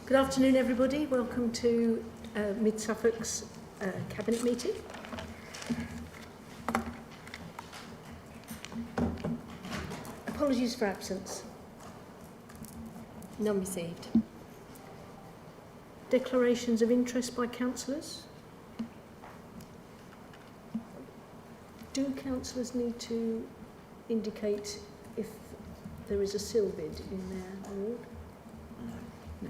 Good afternoon, everybody. Welcome to Mid Suffolk's Cabinet meeting. Apologies for absence. None received. Declarations of interest by councillors. Do councillors need to indicate if there is a SIL bid in their ward? No.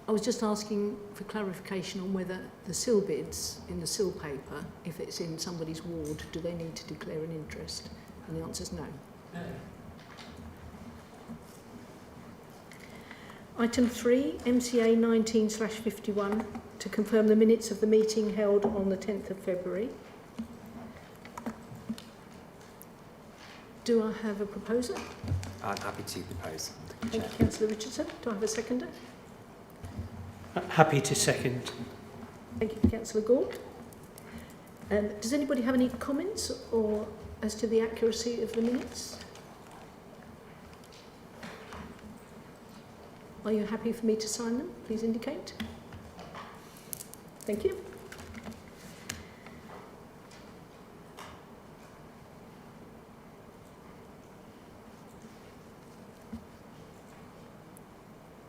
I was just asking for clarification on whether the SIL bids in the SIL paper, if it's in somebody's ward, do they need to declare an interest? And the answer is no. No. Item 3, MCA 19/51, to confirm the minutes of the meeting held on the 10th of February. Do I have a proposer? I'm happy to propose. Thank you, Councillor Richardson. Do I have a seconder? Happy to second. Thank you, Councillor Gort. Does anybody have any comments or as to the accuracy of the minutes? Are you happy for me to sign them? Please indicate. Thank you.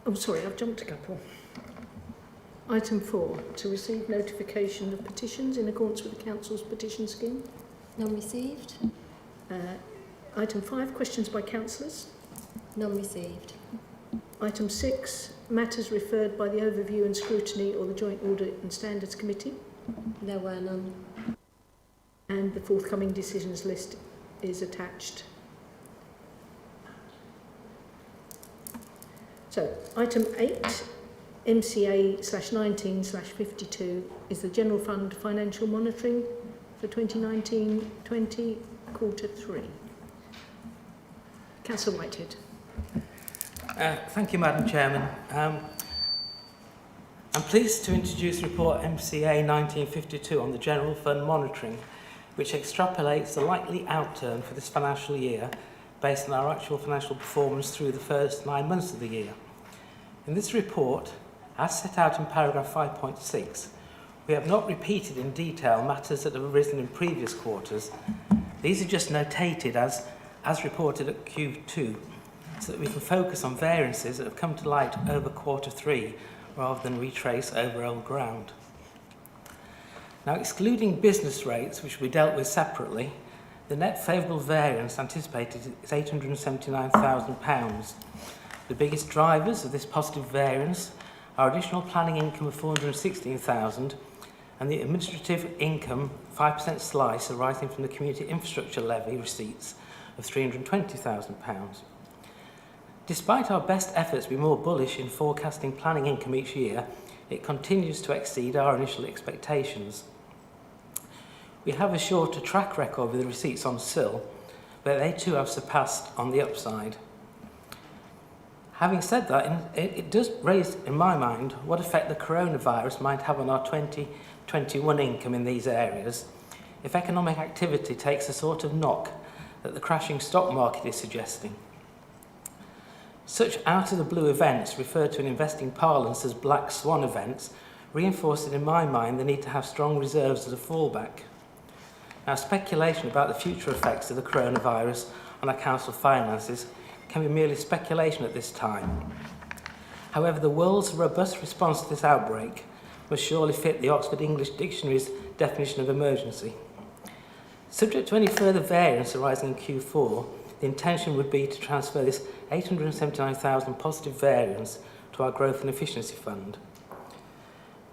Oh, sorry, I've jumped a couple. Item 4, to receive notification of petitions in accordance with the Council's petition scheme. None received. Item 5, questions by councillors. None received. Item 6, matters referred by the Overview and Scrutiny or the Joint Audit and Standards Committee. There were none. And the forthcoming decisions list is attached. So, item 8, MCA/19/52 is the General Fund Financial Monitoring for 2019-20 quarter 3. Councillor Whitehead. Thank you, Madam Chairman. I'm pleased to introduce report MCA 1952 on the General Fund Monitoring, which extrapolates the likely outturn for this financial year based on our actual financial performance through the first 9 months of the year. In this report, as set out in paragraph 5.6, we have not repeated in detail matters that have arisen in previous quarters. These are just notated as reported at Q2, so that we can focus on variances that have come to light over quarter 3 rather than retrace over old ground. Now, excluding business rates, which we dealt with separately, the net favourable variance anticipated is £879,000. The biggest drivers of this positive variance are additional planning income of £416,000 and the administrative income 5% slice arising from the community infrastructure levy receipts of £320,000. Despite our best efforts to be more bullish in forecasting planning income each year, it continues to exceed our initial expectations. We have a shorter track record with the receipts on SIL, but they too have surpassed on the upside. Having said that, it does raise in my mind what effect the coronavirus might have on our 2021 income in these areas if economic activity takes the sort of knock that the crashing stock market is suggesting. Such out-of-the-blue events, referred to in investing parlance as black swan events, reinforcing in my mind the need to have strong reserves as a fallback. Now, speculation about the future effects of the coronavirus on our council finances can be merely speculation at this time. However, the world's robust response to this outbreak must surely fit the Oxford English Dictionary's definition of emergency. Subject to any further variance arising in Q4, the intention would be to transfer this £879,000 positive variance to our Growth and Efficiency Fund.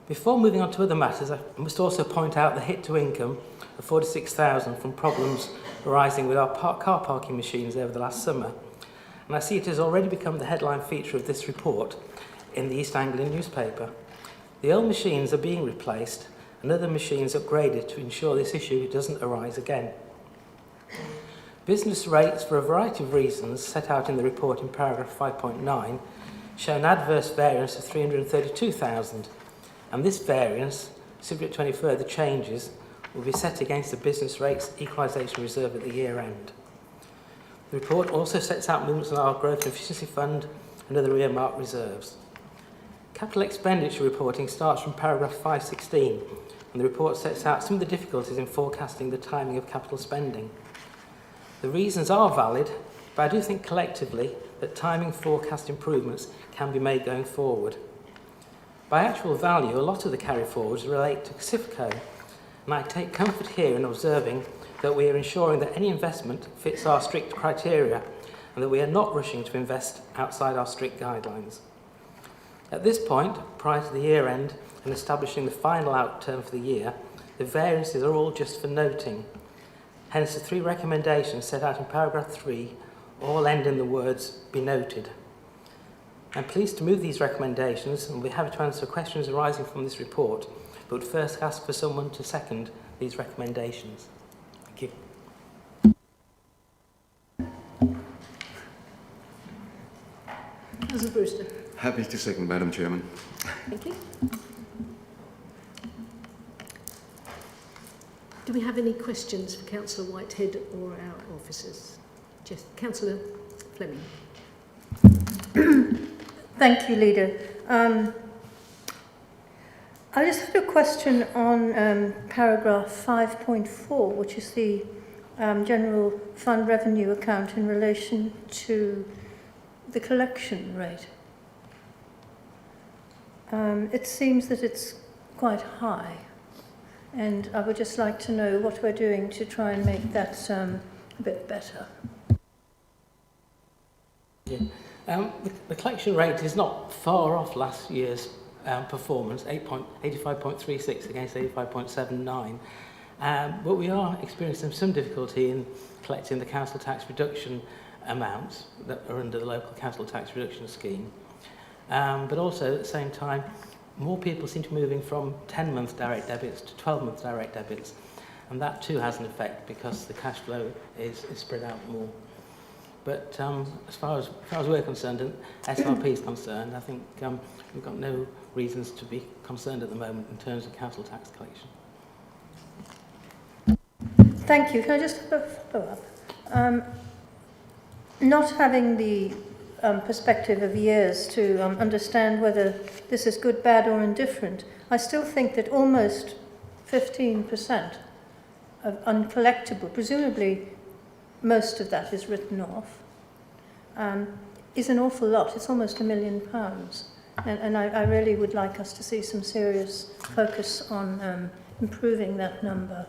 Before moving on to other matters, I must also point out the hit to income of £46,000 from problems arising with our car parking machines over the last summer. And I see it has already become the headline feature of this report in the East Anglian newspaper. The old machines are being replaced and other machines upgraded to ensure this issue doesn't arise again. Business rates, for a variety of reasons set out in the report in paragraph 5.9, show an adverse variance of £332,000, and this variance, subject to any further changes, will be set against the business rates equalisation reserve at the year end. The report also sets out movements on our Growth and Efficiency Fund and other earmarked reserves. Capital expenditure reporting starts from paragraph 516, and the report sets out some of the difficulties in forecasting the timing of capital spending. The reasons are valid, but I do think collectively that timing forecast improvements can be made going forward. By actual value, a lot of the carry forwards relate to Suffolk, and I take comfort here in observing that we are ensuring that any investment fits our strict criteria and that we are not rushing to invest outside our strict guidelines. At this point, prior to the year end and establishing the final outturn for the year, the variances are all just for noting. Hence, the 3 recommendations set out in paragraph 3 all end in the words "be noted." I'm pleased to move these recommendations and will be happy to answer questions arising from this report, but would first ask for someone to second these recommendations. Thank you. Councillor Brewster. Happy to second, Madam Chairman. Thank you. Do we have any questions for Councillor Whitehead or our officers? Just Councillor Fleming. Thank you, Leader. I just had a question on paragraph 5.4, which is the general fund revenue account in relation to the collection rate. It seems that it's quite high, and I would just like to know what we're doing to try and make that a bit better. Yeah. The collection rate is not far off last year's performance, 85.36 against 85.79. But we are experiencing some difficulty in collecting the council tax reduction amounts that are under the local council tax reduction scheme. But also at the same time, more people seem to be moving from 10-month direct debits to 12-month direct debits. And that too has an effect because the cash flow is spread out more. But as far as we're concerned and SRP is concerned, I think we've got no reasons to be concerned at the moment in terms of council tax collection. Thank you. Can I just have a follow-up? Not having the perspective of years to understand whether this is good, bad or indifferent, I still think that almost 15% of uncollectible, presumably most of that is written off, is an awful lot. It's almost £1 million. And I really would like us to see some serious focus on improving that number.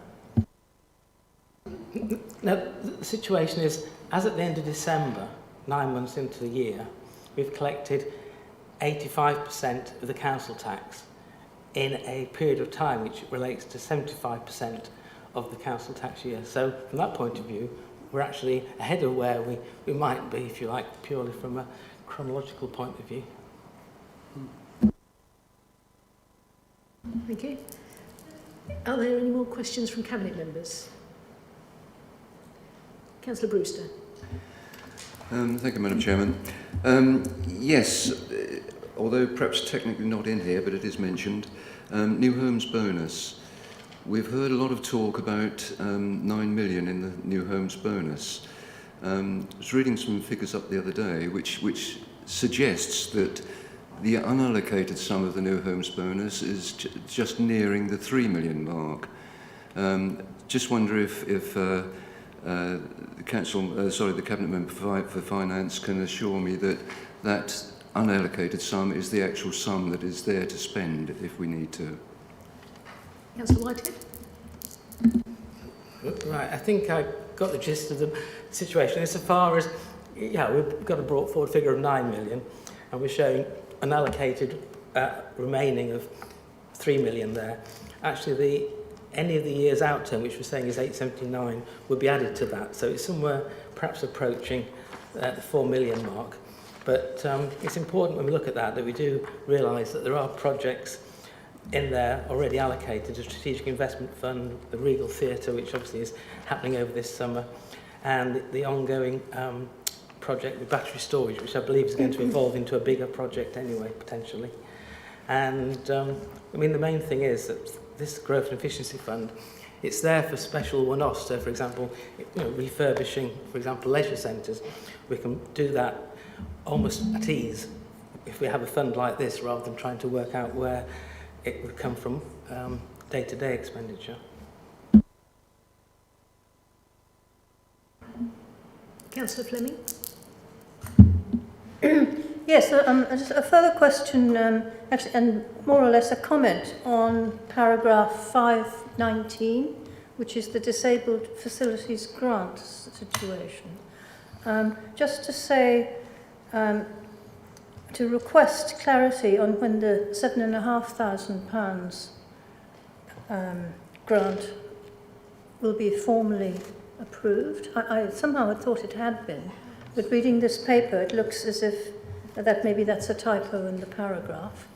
Now, the situation is, as at the end of December, 9 months into the year, we've collected 85% of the council tax in a period of time which relates to 75% of the council tax year. So from that point of view, we're actually ahead of where we might be, if you like, purely from a chronological point of view. Thank you. Are there any more questions from Cabinet members? Councillor Brewster. Thank you, Madam Chairman. Yes, although perhaps technically not in here, but it is mentioned, New Homes bonus. We've heard a lot of talk about 9 million in the New Homes bonus. I was reading some figures up the other day which suggests that the unallocated sum of the New Homes bonus is just nearing the 3 million mark. Just wonder if the Cabinet Member for Finance can assure me that that unallocated sum is the actual sum that is there to spend if we need to. Councillor Whitehead. Right, I think I got the gist of the situation. As far as, yeah, we've got a brought forward figure of 9 million, and we're showing an allocated remaining of 3 million there. Actually, any of the year's outturn, which we're saying is 879, would be added to that. So it's somewhere perhaps approaching the 4 million mark. But it's important when we look at that we do realise that there are projects in there already allocated, the Strategic Investment Fund, the Regal Theatre, which obviously is happening over this summer, and the ongoing project with battery storage, which I believe is going to evolve into a bigger project anyway, potentially. And I mean, the main thing is that this Growth and Efficiency Fund, it's there for special one-offs. So, for example, refurbishing, for example, leisure centres, we can do that almost at ease if we have a fund like this, rather than trying to work out where it would come from day-to-day expenditure. Councillor Fleming? Yes, just a further question, actually, and more or less a comment on paragraph 519, which is the disabled facilities grant situation. Just to say, to request clarity on when the £7,500 grant will be formally approved. I somehow had thought it had been, but reading this paper, it looks as if that maybe that's a typo in the paragraph.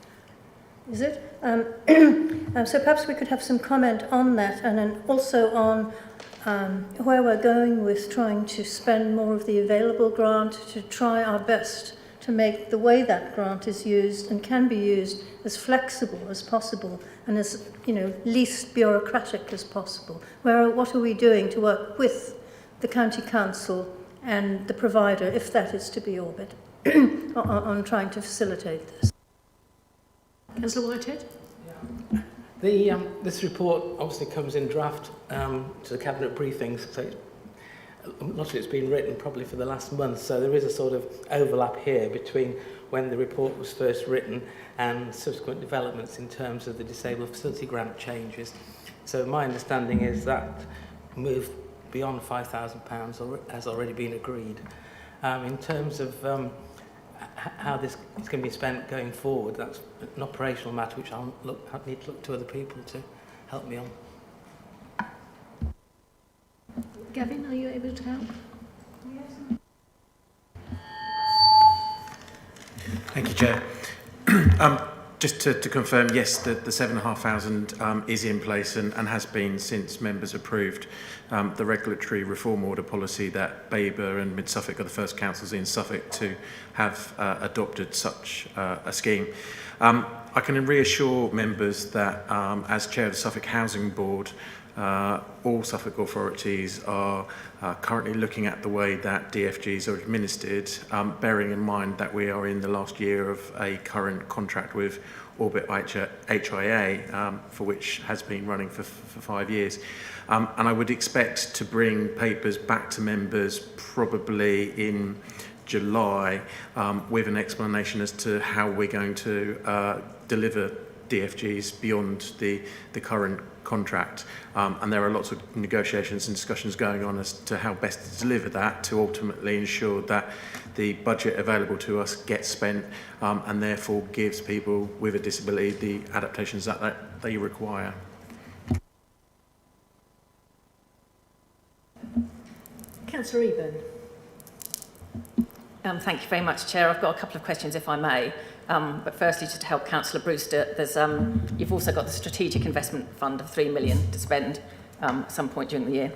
Is it? So perhaps we could have some comment on that, and then also on where we're going with trying to spend more of the available grant, to try our best to make the way that grant is used and can be used as flexible as possible and as, you know, least bureaucratic as possible. What are we doing to work with the county council and the provider, if that is to be Orbit, on trying to facilitate this? Councillor Whitehead? This report obviously comes in draft to the Cabinet briefings, so a lot of it's been written probably for the last month, so there is a sort of overlap here between when the report was first written and subsequent developments in terms of the disabled facility grant changes. So my understanding is that move beyond £5,000 has already been agreed. In terms of how this is going to be spent going forward, that's an operational matter which I need to look to other people to help me on. Gavin, are you able to help? Thank you, Chair. Just to confirm, yes, the 7,500 is in place and has been since members approved the regulatory reform order policy that Baber and Mid Suffolk are the first councils in Suffolk to have adopted such a scheme. I can reassure members that as Chair of the Suffolk Housing Board, all Suffolk authorities are currently looking at the way that DFGs are administered, bearing in mind that we are in the last year of a current contract with Orbit HIA, for which has been running for 5 years. And I would expect to bring papers back to members probably in July with an explanation as to how we're going to deliver DFGs beyond the current contract. And there are lots of negotiations and discussions going on as to how best to deliver that to ultimately ensure that the budget available to us gets spent and therefore gives people with a disability the adaptations that they require. Councillor Eburn. Thank you very much, Chair. I've got a couple of questions, if I may. But firstly, just to help Councillor Brewster, there's you've also got the Strategic Investment Fund of £3 million to spend at some point during the year.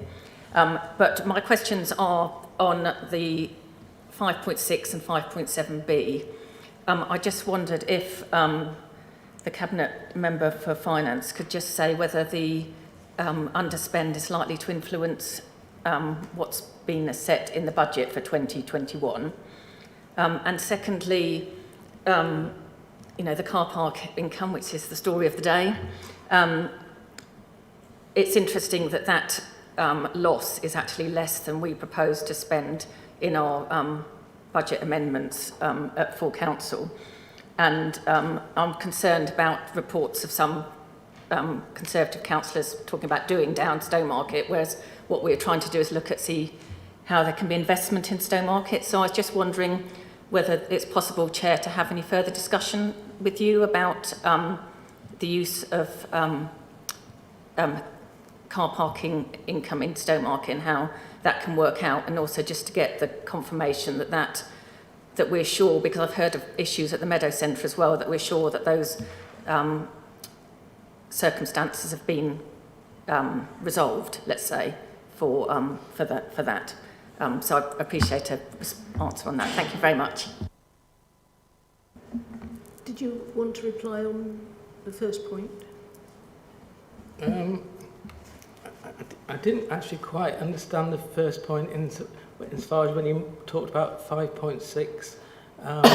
But my questions are on the 5.6 and 5.7b. I just wondered if the Cabinet Member for Finance could just say whether the underspend is likely to influence what's been set in the budget for 2021. And secondly, you know, the car park income, which is the story of the day. It's interesting that that loss is actually less than we propose to spend in our budget amendments at full council. And I'm concerned about reports of some Conservative councillors talking about doing down Stowmarket, whereas what we're trying to do is look at see how there can be investment in Stowmarket. So I was just wondering whether it's possible, Chair, to have any further discussion with you about the use of car parking income in Stowmarket and how that can work out, and also just to get the confirmation that we're sure, because I've heard of issues at the Meadow Centre as well, that we're sure that those circumstances have been resolved, let's say, for that. So I appreciate an answer on that. Thank you very much. Did you want to reply on the first point? I didn't actually quite understand the first point as far as when you talked about 5.6 Were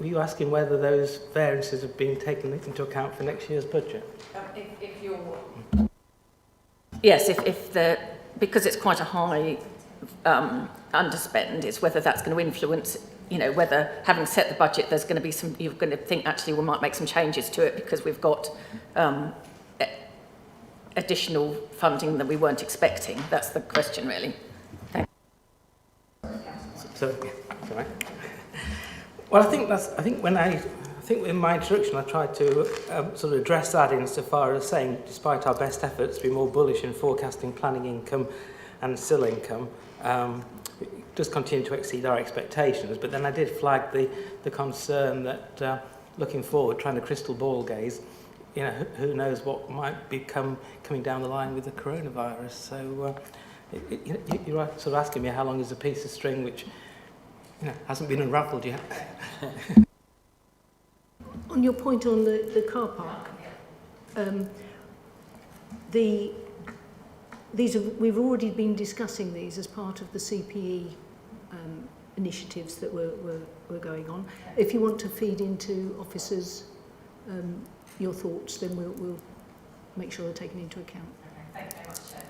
you asking whether those variances have been taken into account for next year's budget? Yes, because it's quite a high underspend, it's whether that's going to influence, whether having set the budget, there's going to be you're going to think actually we might make some changes to it because we've got additional funding that we weren't expecting. That's the question, really. Thanks. Sorry. Well, I think in my introduction I tried to sort of address that insofar as saying, despite our best efforts to be more bullish in forecasting planning income and SIL income, it does continue to exceed our expectations. But then I did flag the concern that looking forward, trying to crystal ball gaze, who knows what might be coming down the line with the coronavirus. So you're sort of asking me how long is a piece of string which hasn't been unraveled yet. On your point on the car park, we've already been discussing these as part of the CPE initiatives that were going on. If you want to feed into officers your thoughts, then we'll make sure they're taken into account. Okay, thank you very much, Chair.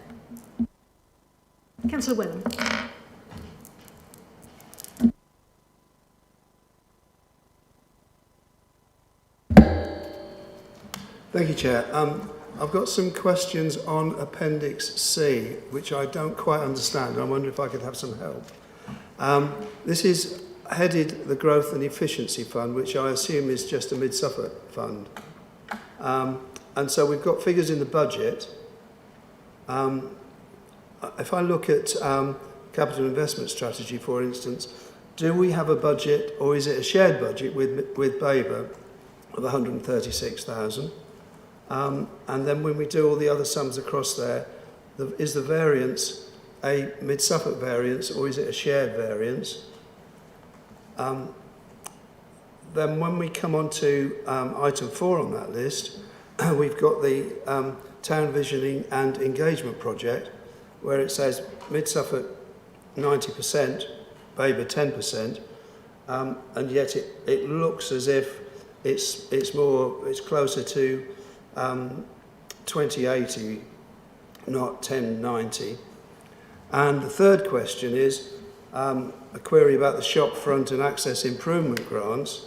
Councillor Wellham. Thank you, Chair. I've got some questions on Appendix C, which I don't quite understand. I wonder if I could have some help. This is headed the Growth and Efficiency Fund, which I assume is just a Mid-Suffolk fund. And so we've got figures in the budget. If I look at capital investment strategy, for instance, do we have a budget, or is it a shared budget with BABA of 136,000? And then when we do all the other sums across there, is the variance a Mid-Suffolk variance or is it a shared variance? Then when we come on to item 4 on that list, we've got the Town Visioning and Engagement Project, where it says Mid-Suffolk 90%, BABA 10%, and yet it looks as if it's closer to 2080, not 1090. And the third question is a query about the shop front and access improvement grants.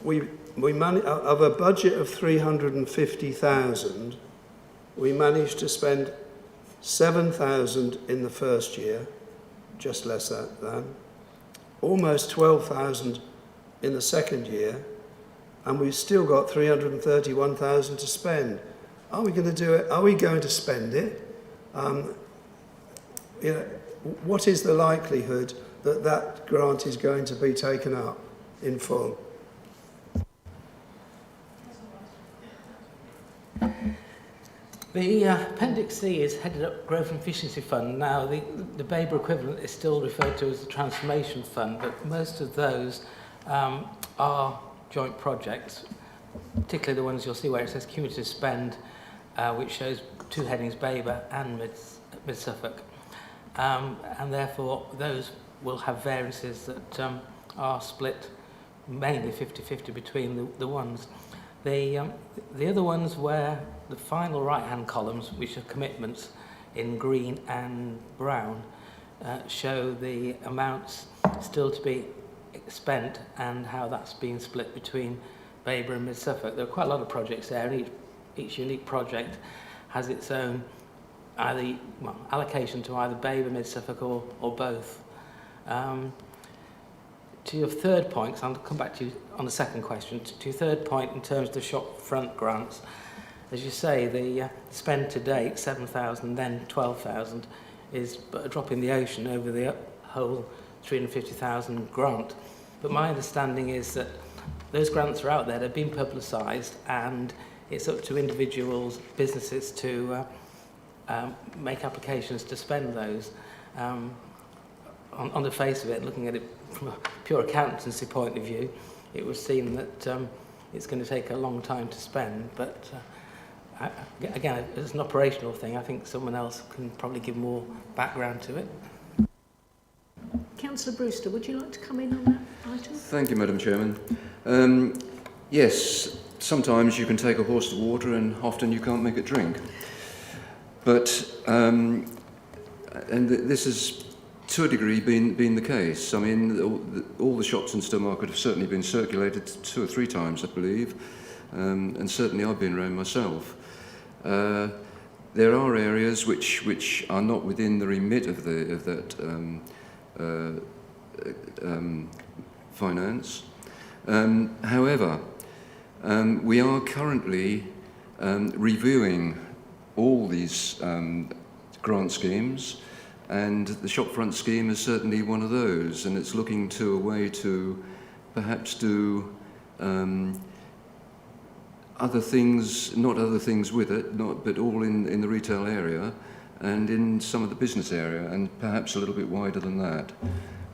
We manage, of a budget of 350,000, we managed to spend 7,000 in the first year, just less than, almost 12,000 in the second year, and we've still got 331,000 to spend. Are we going to do it? Are we going to spend it? What is the likelihood that that grant is going to be taken up in full? The Appendix C is headed up Growth and Efficiency Fund. Now, the BABA equivalent is still referred to as the Transformation Fund, but most of those are joint projects, particularly the ones you'll see where it says cumulative spend, which shows two headings, BABA and Mid-Suffolk. And therefore, those will have variances that are split mainly 50-50 between the ones. The other ones where the final right-hand columns, which are commitments in green and brown, show the amounts still to be spent and how that's been split between BABA and Mid-Suffolk. There are quite a lot of projects there, and each unique project has its own allocation to either BABA, Mid-Suffolk or both. To your third point, so I'll come back to you on the second question, to your third point in terms of the shop front grants, as you say, the spend to date, 7,000, then 12,000, is but a drop in the ocean over the whole 350,000 grant. But my understanding is that those grants are out there, they've been publicised, and it's up to individuals, businesses to make applications to spend those. On the face of it, looking at it from a pure accountancy point of view, it would seem that it's going to take a long time to spend, but again, as an operational thing, I think someone else can probably give more background to it. Councillor Brewster, would you like to come in on that item? Thank you, Madam Chairman. Yes, sometimes you can take a horse to water and often you can't make it drink. But, this has to a degree been the case. I mean, all the shops in Stowmarket have certainly been circulated 2 or 3 times, I believe, and certainly I've been around myself. There are areas which are not within the remit of that finance. However, we are currently reviewing all these grant schemes, and the shopfront scheme is certainly one of those, and it's looking to a way to perhaps do other things, not other things with it, but all in the retail area and in some of the business area, and perhaps a little bit wider than that.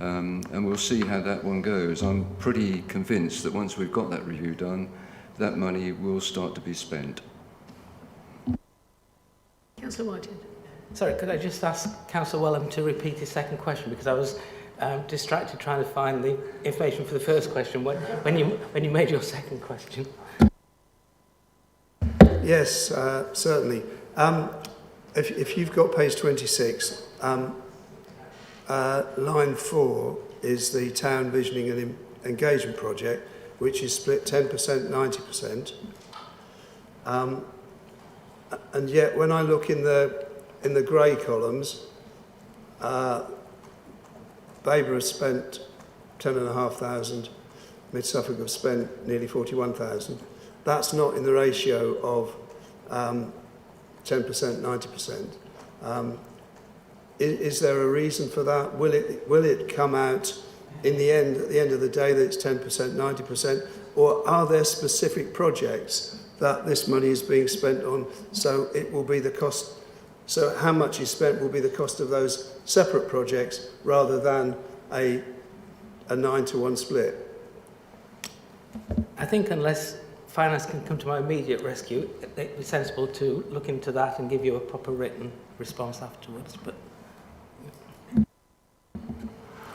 And we'll see how that one goes. I'm pretty convinced that once we've got that review done, that money will start to be spent. Councillor Whitehead. Sorry, could I just ask Councillor Wellham to repeat his second question, because I was distracted trying to find the information for the first question when you made your second question. Yes, certainly. If you've got page 26, line 4 is the Town Visioning and Engagement Project, which is split 10%, 90%. And yet, when I look in the grey columns, Baber has spent 10,500, Mid Suffolk have spent nearly 41,000. That's not in the ratio of 10%, 90%. Is there a reason for that? Will it come out in the end, at the end of the day, that it's 10%, 90%? Or are there specific projects that this money is being spent on, so it will be the cost, so how much is spent will be the cost of those separate projects rather than a 9-to-1 split? I think unless Finance can come to my immediate rescue, it'd be sensible to look into that and give you a proper written response afterwards. But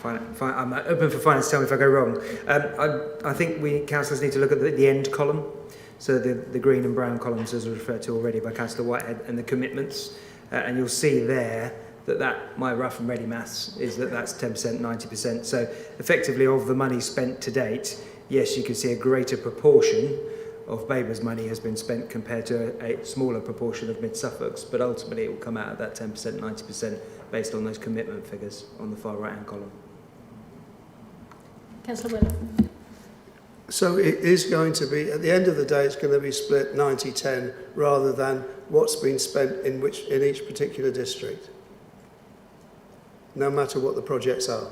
I'm open for finance. Tell me if I go wrong. I think we councillors need to look at the end column, so the green and brown columns, as referred to already by Councillor Whitehead, and the commitments, and you'll see there that my rough and ready maths is that's 10%, 90%. So effectively, of the money spent to date, yes, you can see a greater proportion of Baber's money has been spent compared to a smaller proportion of Mid Suffolk's, but ultimately it will come out of that 10%, 90% based on those commitment figures on the far right-hand column. Councillor Wellham. So it is going to be, at the end of the day, it's going to be split 90-10 rather than what's been spent in each particular district, no matter what the projects are.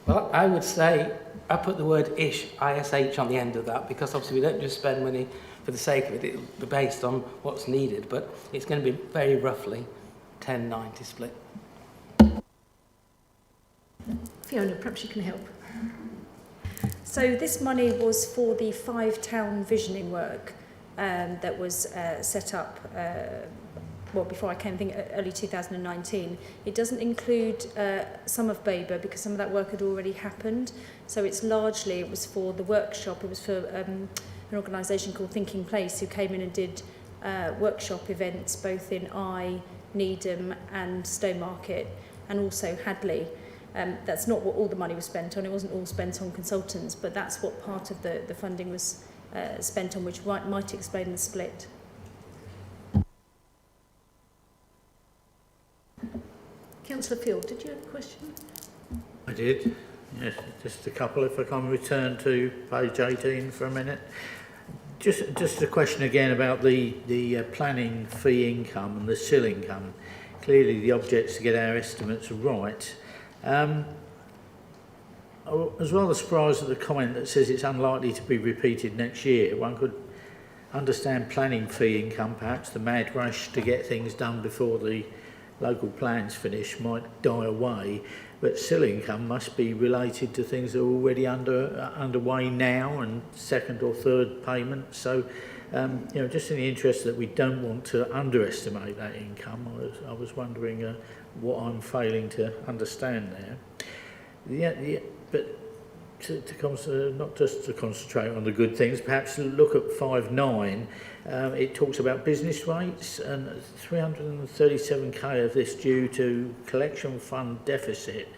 Well, I would say I put the word ish, ISH, on the end of that, because obviously we don't just spend money for the sake of it. It'll be based on what's needed, but it's going to be very roughly 10-90 split. Fiona, perhaps you can help. So this money was for the 5 town visioning work that was set up before I came, I think early 2019. It doesn't include some of Baber because some of that work had already happened. So it was for the workshop. It was for an organisation called Thinking Place, who came in and did workshop events both in Needham and Stowmarket, and also Hadley. That's not what all the money was spent on. It wasn't all spent on consultants, but that's what part of the funding was spent on, which might explain the split. Councillor Field, did you have a question? I did. Yes, just a couple. If I can return to page 18 for a minute. Just a question again about the planning fee income and the SIL income. Clearly the object's to get our estimates right. I was rather surprised at the comment that says it's unlikely to be repeated next year. One could understand planning fee income, perhaps the mad rush to get things done before the local plans finish might die away, but SIL income must be related to things that are already underway now and second or third payments. So, just in the interest that we don't want to underestimate that income, I was wondering what I'm failing to understand there. but not just to concentrate on the good things, perhaps look at 5.9. It talks about business rates, and 337k of this due to collection fund deficit,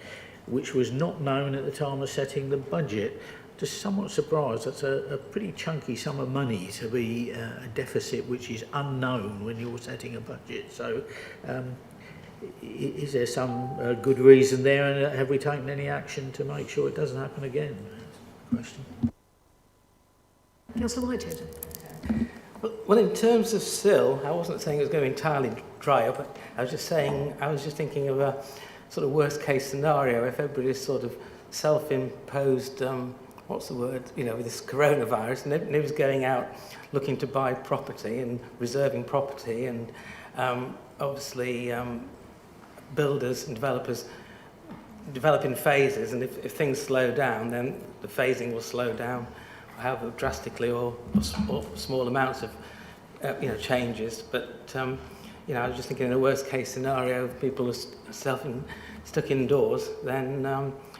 which was not known at the time of setting the budget. Just somewhat surprised. That's a pretty chunky sum of money to be a deficit which is unknown when you're setting a budget. So is there some good reason there, and have we taken any action to make sure it doesn't happen again? Question. Councillor Whitehead. Well, in terms of SIL, I wasn't saying it was going to entirely dry up. But I was just thinking of a sort of worst case scenario if everybody's sort of self-imposed, what's the word, with this coronavirus, and everybody's going out looking to buy property and reserving property, and obviously builders and developers develop in phases, and if things slow down, then the phasing will slow down, however drastically or small amounts of changes. But I was just thinking in a worst case scenario, if people are stuck indoors, then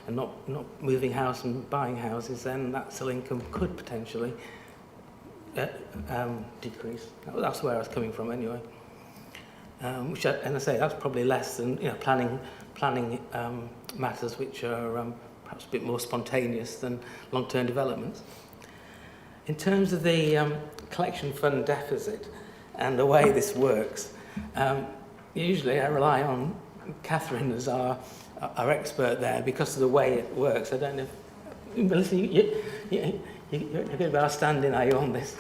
and not moving house and buying houses, then that SIL income could potentially decrease. That's where I was coming from anyway. And I say that's probably less than planning matters which are perhaps a bit more spontaneous than long-term developments. In terms of the collection fund deficit and the way this works, usually I rely on Catherine as our expert there because of the way it works. I don't know if Melissa, you're a bit of our standing, are you, on this?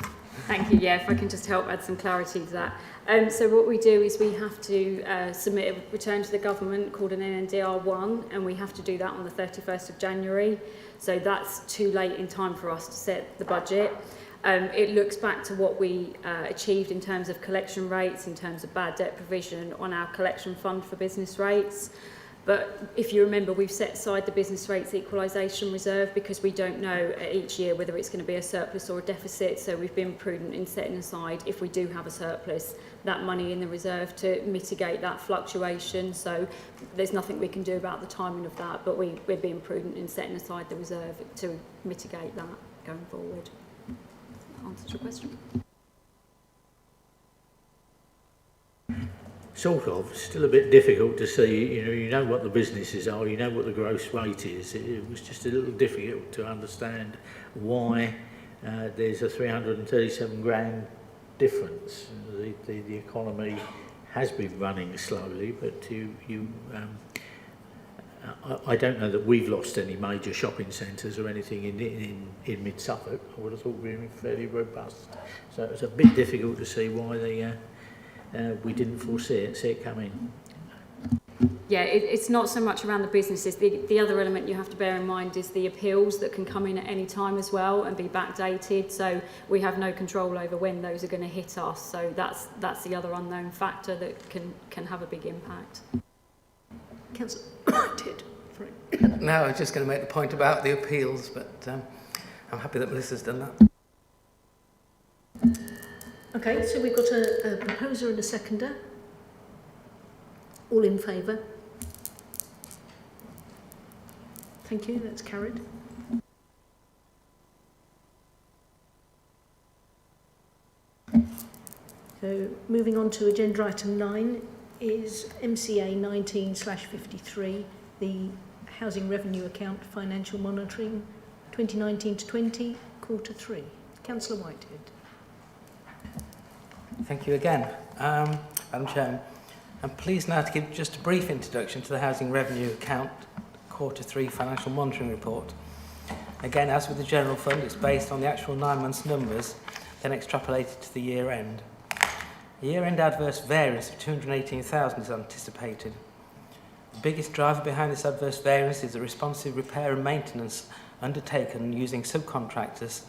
Thank you. Yeah, if I can just help add some clarity to that. So what we do is we have to submit a return to the government called an NNDR1, and we have to do that on the 31st of January. So that's too late in time for us to set the budget. It looks back to what we achieved in terms of collection rates, in terms of bad debt provision on our collection fund for business rates. But if you remember, we've set aside the business rates equalisation reserve because we don't know each year whether it's going to be a surplus or a deficit. So we've been prudent in setting aside, if we do have a surplus, that money in the reserve to mitigate that fluctuation. So there's nothing we can do about the timing of that, but we're being prudent in setting aside the reserve to mitigate that going forward. That answers your question. Sort of, still a bit difficult to see, you know what the businesses are, you know what the gross rate is. It was just a little difficult to understand why there's a 337 grand difference. The economy has been running slowly, but I don't know that we've lost any major shopping centres or anything in mid-Suffolk. I would have thought we'd been fairly robust. So it's a bit difficult to see why we didn't foresee it coming. Yeah, it's not so much around the businesses. The other element you have to bear in mind is the appeals that can come in at any time as well and be backdated. So we have no control over when those are going to hit us. So that's the other unknown factor that can have a big impact. Councillor Ted. No, I was just going to make the point about the appeals, but I'm happy that Melissa's done that. Okay, so we've got a proposer and a seconder. All in favour? Thank you, that's carried. So moving on to agenda item 9 is MCA 19/53, the Housing Revenue Account Financial Monitoring 2019 to 20, quarter 3. Councillor Whitehead. Thank you again. Madam Chairman, I'm pleased now to give just a brief introduction to the Housing Revenue Account Quarter 3 Financial Monitoring Report. Again, as with the General Fund, it's based on the actual 9 months' numbers, then extrapolated to the year end. The year-end adverse variance of 218,000 is anticipated. The biggest driver behind this adverse variance is the responsive repair and maintenance undertaken using subcontractors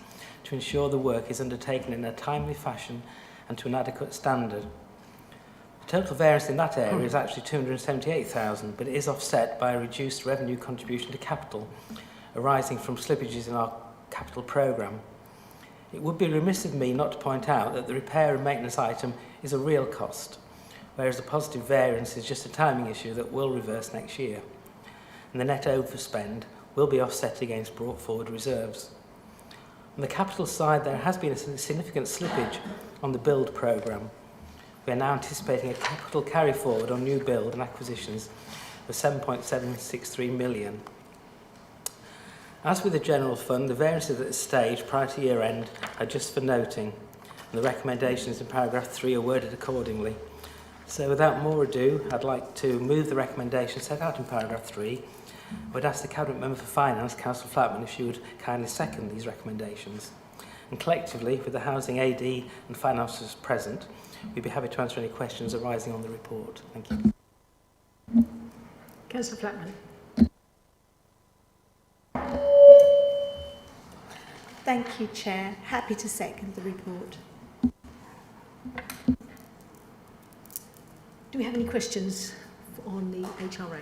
to ensure the work is undertaken in a timely fashion and to an adequate standard. The total variance in that area is actually 278,000, but it is offset by a reduced revenue contribution to capital arising from slippages in our capital programme. It would be remiss of me not to point out that the repair and maintenance item is a real cost, whereas the positive variance is just a timing issue that will reverse next year. and the net overspend will be offset against brought forward reserves. On the capital side, there has been a significant slippage on the build programme. We are now anticipating a capital carry forward on new build and acquisitions of 7.763 million. As with the general fund, the variances at this stage prior to year end are just for noting, and the recommendations in paragraph 3 are worded accordingly. So without more ado, I'd like to move the recommendation set out in paragraph 3. I would ask the Cabinet Member for Finance, Councillor Flatman, if she would kindly second these recommendations. And collectively, with the Housing AD and Finances present, we'd be happy to answer any questions arising on the report. Thank you. Councillor Flatman. Thank you, Chair. Happy to second the report. Do we have any questions on the HRA?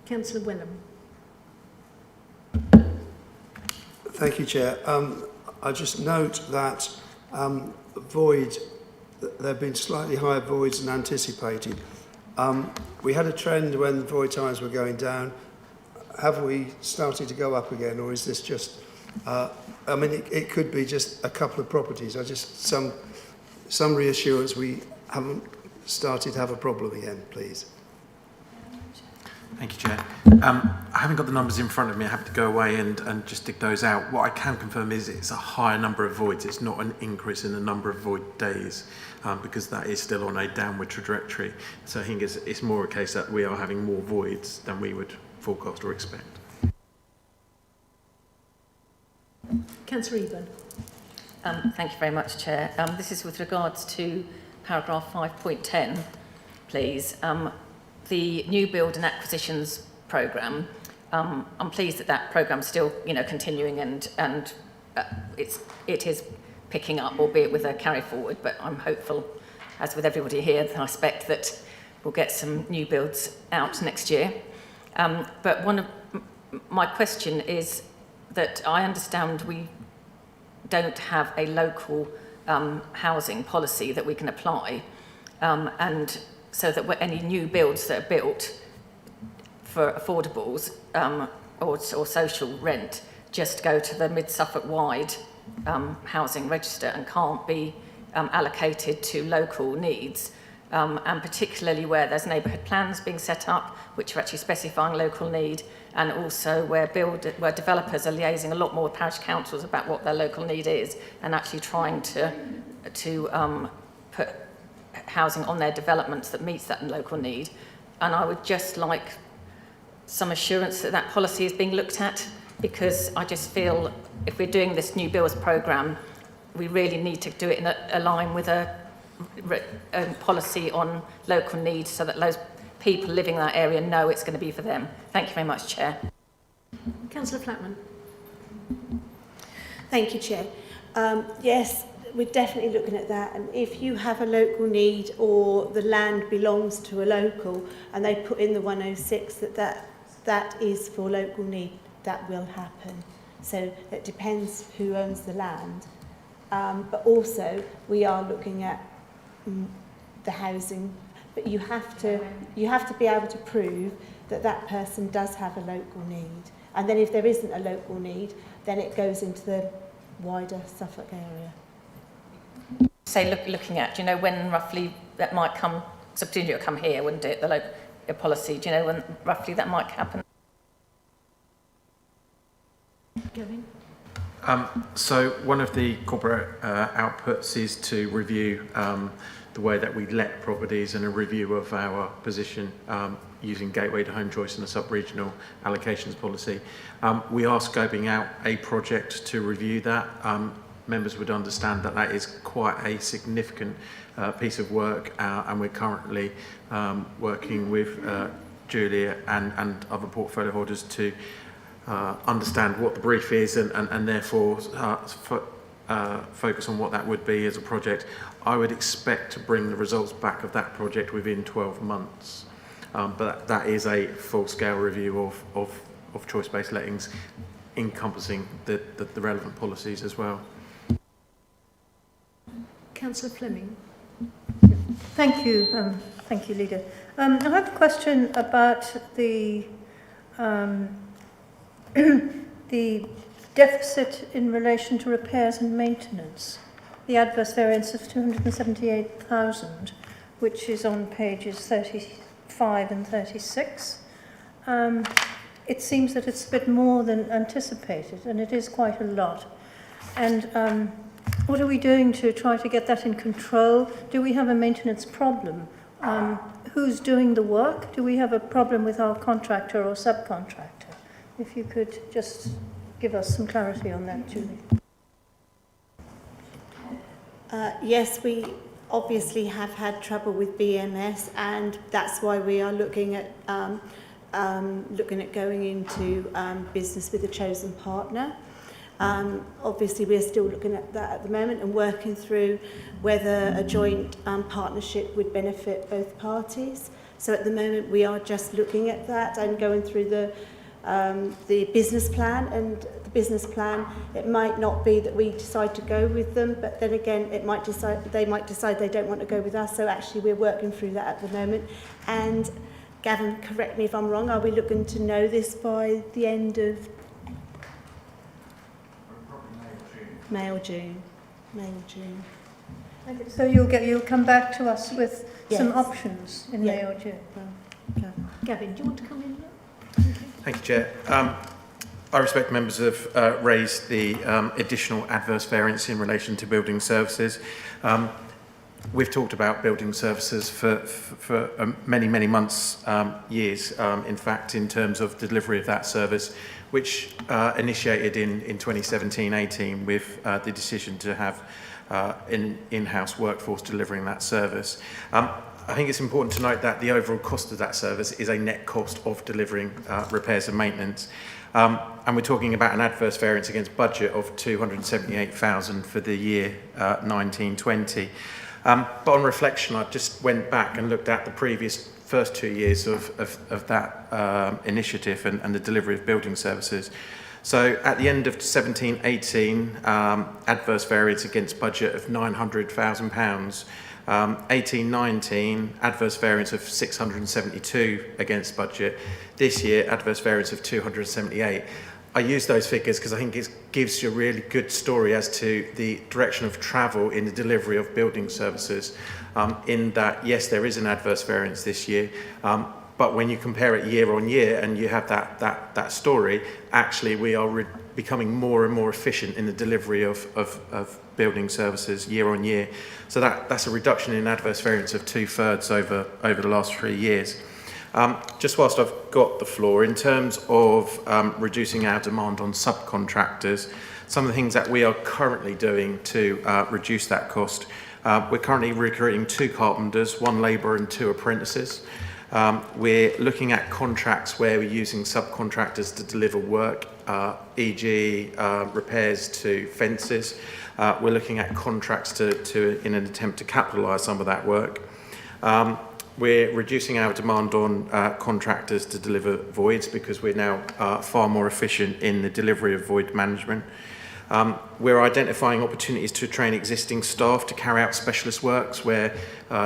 Councillor Wellham. Thank you, Chair. I just note that there have been slightly higher voids than anticipated. We had a trend when void times were going down. Have we started to go up again, or is this just, I mean, it could be just a couple of properties. I just, some reassurance we haven't started to have a problem again, please. Thank you, Chair. I haven't got the numbers in front of me. I have to go away and just dig those out. What I can confirm is it's a higher number of voids. It's not an increase in the number of void days, because that is still on a downward trajectory. So I think it's more a case that we are having more voids than we would forecast or expect. Councillor Eburn. Thank you very much, Chair. This is with regards to paragraph 5.10, please. The new build and acquisitions programme. I'm pleased that that programme is still, continuing and it is picking up, albeit with a carry forward. But I'm hopeful, as with everybody here, that I expect that we'll get some new builds out next year. But one of my question is that I understand we don't have a local housing policy that we can apply, and so that any new builds that are built for affordables or social rent just go to the mid-Suffolk wide housing register and can't be allocated to local needs, and particularly where there's neighbourhood plans being set up which are actually specifying local need, and also where developers are liaising a lot more with parish councils about what their local need is and actually trying to put housing on their developments that meets that local need. And I would just like some assurance that that policy is being looked at, because I just feel if we're doing this new builds programme, we really need to do it in a line with a policy on local needs so that those people living in that area know it's going to be for them. Thank you very much, Chair. Councillor Flatman. Thank you, Chair. Yes, we're definitely looking at that, and if you have a local need or the land belongs to a local and they put in the 106 that is for local need, that will happen. So it depends who owns the land, but also we are looking at the housing, but you have to be able to prove that that person does have a local need, and then if there isn't a local need, then it goes into the wider Suffolk area. Say, looking at, when roughly that might come, so presumably it'll come here, wouldn't it, the local policy, do you know when roughly that might happen? Gavin? So one of the corporate outputs is to review the way that we let properties and a review of our position using gateway to home choice and a sub-regional allocations policy. We are scoping out a project to review that. Members would understand that that is quite a significant piece of work, and we're currently working with Julia and other portfolio holders to understand what the brief is and therefore focus on what that would be as a project. I would expect to bring the results back of that project within 12 months, but that is a full-scale review of choice-based lettings encompassing the relevant policies as well. Councillor Fleming. Thank you, Leader. I have a question about the the deficit in relation to repairs and maintenance. The adverse variance of 278,000, which is on pages 35 and 36. It seems that it's a bit more than anticipated, and it is quite a lot. And what are we doing to try to get that in control? Do we have a maintenance problem? Who's doing the work? Do we have a problem with our contractor or subcontractor? If you could just give us some clarity on that, Julie. Yes, we obviously have had trouble with BMS, and that's why we are looking at going into business with a chosen partner. Obviously, we're still looking at that at the moment and working through whether a joint partnership would benefit both parties. So at the moment, we are just looking at that and going through the business plan. And the business plan, it might not be that we decide to go with them, but then again, they might decide they don't want to go with us. So actually, we're working through that at the moment. And Gavin, correct me if I'm wrong, are we looking to know this by the end of May or June? So you'll come back to us with some options in May or June. Okay. Gavin, do you want to come in now? Thank you, Chair. I respect members have raised the additional adverse variance in relation to building services. We've talked about building services for many, many months, years, in fact, in terms of delivery of that service, which initiated in 2017-18 with the decision to have an in-house workforce delivering that service. I think it's important to note that the overall cost of that service is a net cost of delivering repairs and maintenance. And we're talking about an adverse variance against budget of 278,000 for the year 19-20. But on reflection, I just went back and looked at the previous first 2 years of that initiative and the delivery of building services. So at the end of 17-18, adverse variance against budget of £900,000. 18-19, adverse variance of 672 against budget. This year, adverse variance of 278. I use those figures because I think it gives you a really good story as to the direction of travel in the delivery of building services. In that, yes, there is an adverse variance this year, but when you compare it year on year and you have that story, actually we are becoming more and more efficient in the delivery of building services year on year. So that's a reduction in adverse variance of 2/3 over the last 3 years. Just whilst I've got the floor, in terms of reducing our demand on subcontractors, some of the things that we are currently doing to reduce that cost, we're currently recruiting 2 carpenters, 1 labourer and 2 apprentices. We're looking at contracts where we're using subcontractors to deliver work, e.g. repairs to fences. We're looking at contracts in an attempt to capitalise some of that work. We're reducing our demand on contractors to deliver voids because we're now far more efficient in the delivery of void management. We're identifying opportunities to train existing staff to carry out specialist works where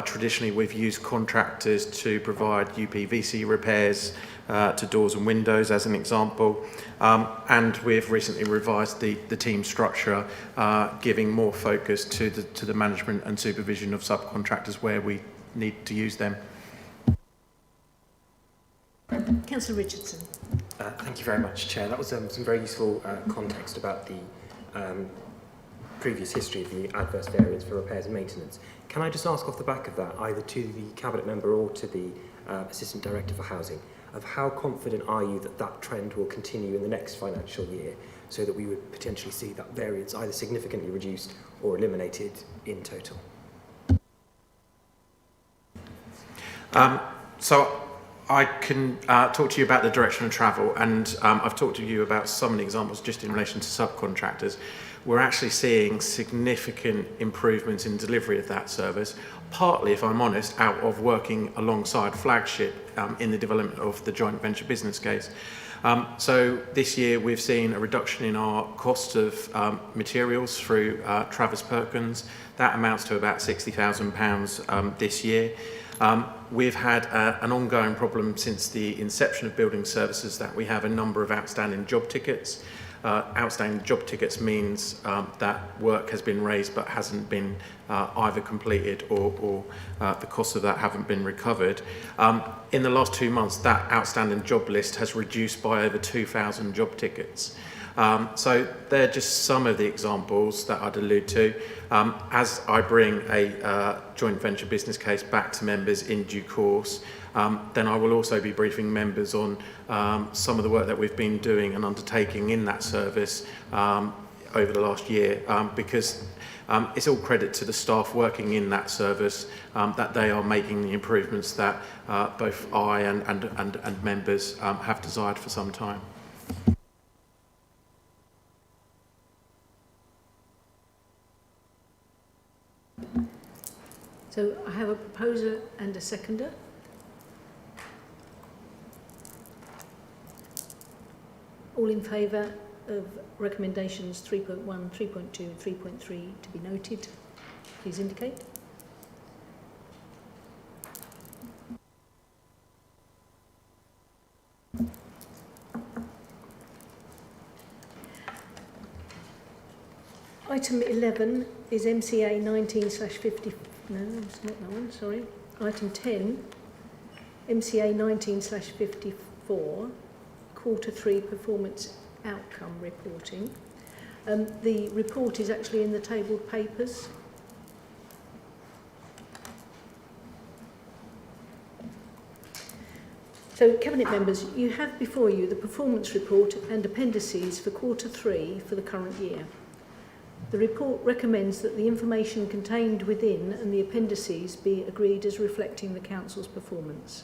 traditionally we've used contractors to provide UPVC repairs to doors and windows as an example. And we've recently revised the team structure, giving more focus to the management and supervision of subcontractors where we need to use them. Councillor Richardson. Thank you very much, Chair. That was some very useful context about the previous history of the adverse variance for repairs and maintenance. Can I just ask off the back of that, either to the Cabinet Member or to the Assistant Director for Housing, of how confident are you that that trend will continue in the next financial year so that we would potentially see that variance either significantly reduced or eliminated in total? So I can talk to you about the direction of travel, and I've talked to you about some of the examples just in relation to subcontractors. we're actually seeing significant improvements in delivery of that service, partly, if I'm honest, out of working alongside Flagship in the development of the joint venture business case. So this year we've seen a reduction in our cost of materials through Travis Perkins. That amounts to about £60,000 this year. We've had an ongoing problem since the inception of building services that we have a number of outstanding job tickets. Outstanding job tickets means that work has been raised but hasn't been either completed or the costs of that haven't been recovered. In the last 2 months, that outstanding job list has reduced by over 2,000 job tickets. So they're just some of the examples that I'd allude to. As I bring a joint venture business case back to members in due course, then I will also be briefing members on some of the work that we've been doing and undertaking in that service over the last year, because it's all credit to the staff working in that service that they are making the improvements that both I and members have desired for some time. So I have a proposer and a seconder. All in favour of recommendations 3.1, 3.2 and 3.3 to be noted, please indicate. Item 11 is MCA 19/50. No, it's not that one, sorry. Item 10, MCA 19/54, quarter 3 performance outcome reporting. The report is actually in the tabled papers. So, Cabinet members, you have before you the performance report and appendices for quarter 3 for the current year. The report recommends that the information contained within and the appendices be agreed as reflecting the Council's performance.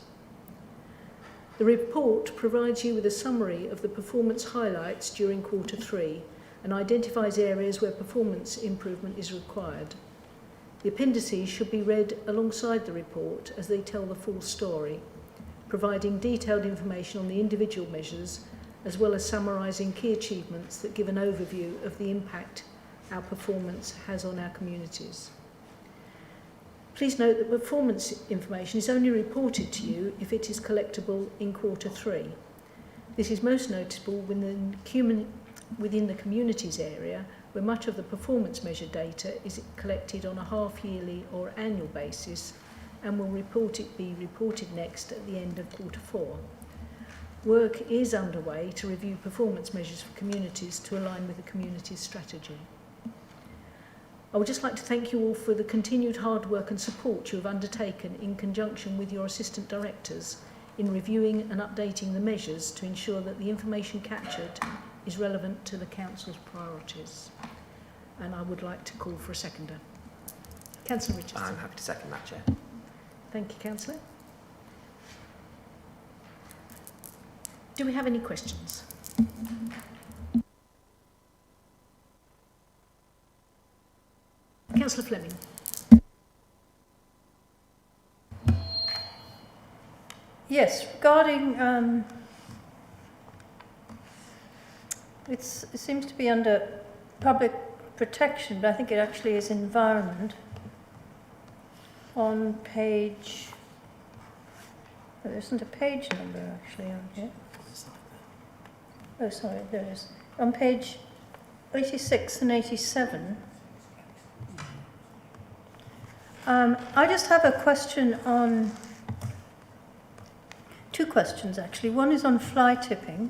The report provides you with a summary of the performance highlights during quarter 3 and identifies areas where performance improvement is required. The appendices should be read alongside the report as they tell the full story, providing detailed information on the individual measures as well as summarising key achievements that give an overview of the impact our performance has on our communities. Please note that performance information is only reported to you if it is collectible in quarter 3. This is most noticeable within the communities area, where much of the performance measure data is collected on a half-yearly or annual basis and will be reported next at the end of quarter 4. Work is underway to review performance measures for communities to align with the community's strategy. I would just like to thank you all for the continued hard work and support you have undertaken in conjunction with your assistant directors in reviewing and updating the measures to ensure that the information captured is relevant to the Council's priorities. And I would like to call for a seconder. Councillor Richardson. I'm happy to second that, Chair. Thank you, Councillor. Do we have any questions? Councillor Fleming. Yes, regarding, it seems to be under public protection, but I think it actually is environment. On page, there isn't a page number actually on here. Oh, sorry, there is. On page 86 and 87, I just have a question on, two questions actually. One is on fly tipping.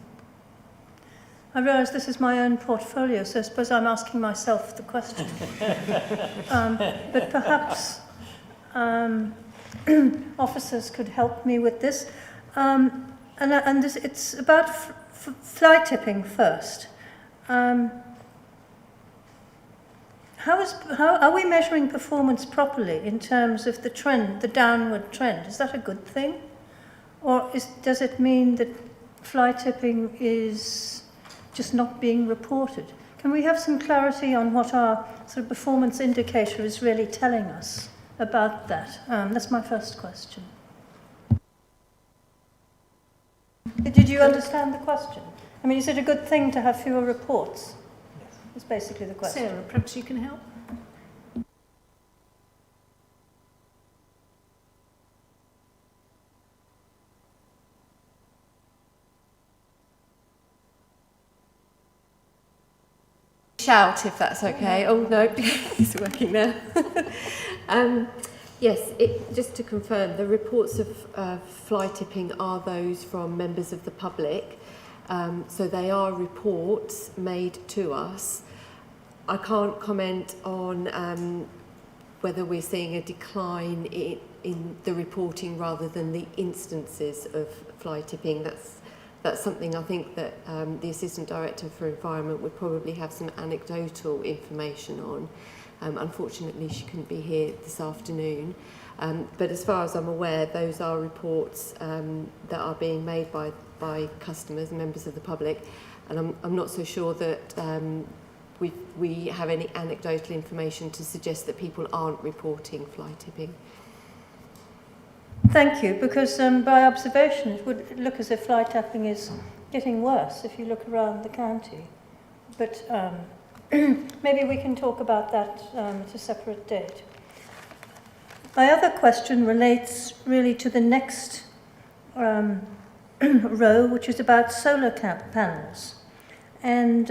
I realise this is my own portfolio, so I suppose I'm asking myself the question. But perhaps officers could help me with this. And this, it's about fly tipping first. How are we measuring performance properly in terms of the trend, the downward trend? Is that a good thing? Or does it mean that fly tipping is just not being reported? Can we have some clarity on what our sort of performance indicator is really telling us about that? That's my first question. Did you understand the question? I mean, is it a good thing to have fewer reports? That's basically the question. Sarah, perhaps you can help? Shout if that's okay. Oh no, it's working now. Yes, just to confirm, the reports of fly tipping are those from members of the public. So they are reports made to us. I can't comment on whether we're seeing a decline in the reporting rather than the instances of fly tipping. That's something I think that the Assistant Director for Environment would probably have some anecdotal information on. Unfortunately, she couldn't be here this afternoon. But as far as I'm aware, those are reports that are being made by customers and members of the public. And I'm not so sure that we have any anecdotal information to suggest that people aren't reporting fly tipping. Thank you, because by observation it would look as if fly tapping is getting worse if you look around the county. But maybe we can talk about that at a separate date. My other question relates really to the next row, which is about solar panels. And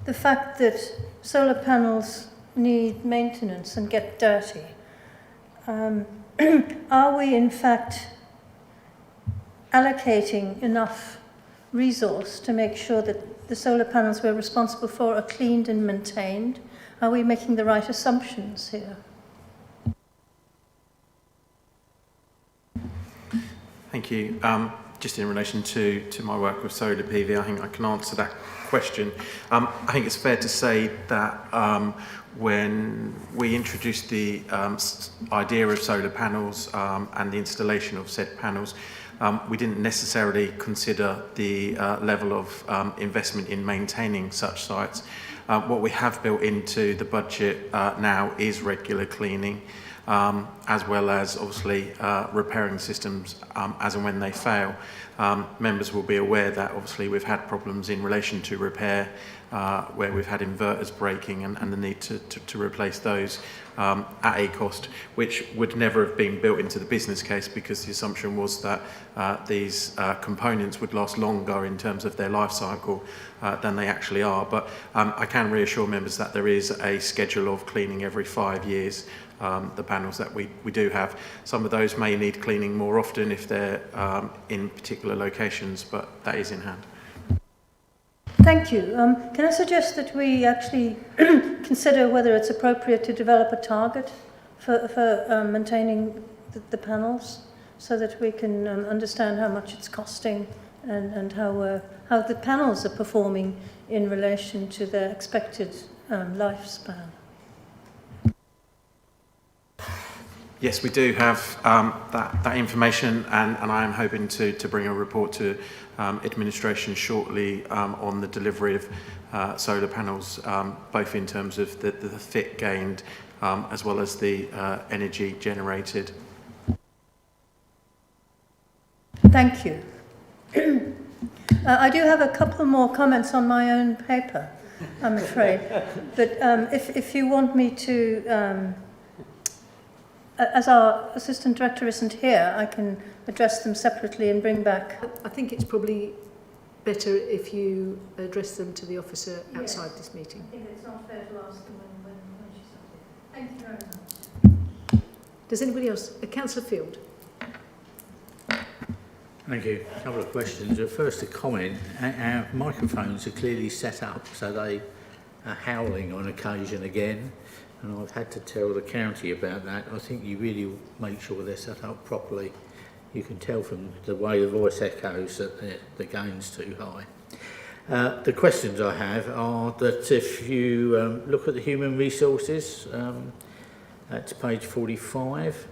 the fact that solar panels need maintenance and get dirty. Are we in fact allocating enough resource to make sure that the solar panels we're responsible for are cleaned and maintained? Are we making the right assumptions here? Thank you. Just in relation to my work with solar PV, I think I can answer that question. I think it's fair to say that when we introduced the idea of solar panels and the installation of said panels, we didn't necessarily consider the level of investment in maintaining such sites. What we have built into the budget now is regular cleaning, as well as obviously repairing systems as and when they fail. Members will be aware that obviously we've had problems in relation to repair where we've had inverters breaking and the need to replace those at a cost which would never have been built into the business case, because the assumption was that these components would last longer in terms of their life cycle than they actually are. But I can reassure members that there is a schedule of cleaning every 5 years. The panels that we do have. Some of those may need cleaning more often if they're in particular locations, but that is in hand. Thank you. Can I suggest that we actually consider whether it's appropriate to develop a target for maintaining the panels, so that we can understand how much it's costing and how the panels are performing in relation to their expected lifespan? Yes, we do have that information, and I am hoping to bring a report to administration shortly on the delivery of solar panels, both in terms of the fit gained as well as the energy generated. Thank you. I do have a couple more comments on my own paper, I'm afraid. But if you want me to... as our Assistant Director isn't here, I can address them separately and bring back... I think it's probably better if you address them to the officer outside this meeting. I think it's not fair to ask them when she's not here. Thank you very much. Does anybody else? Councillor Field. Thank you. A couple of questions. First, a comment. Our microphones are clearly set up so they are howling on occasion again. And I've had to tell the county about that. I think you really make sure they're set up properly. You can tell from the way the voice echoes that the gain's too high. The questions I have are that if you look at the human resources, that's page 45,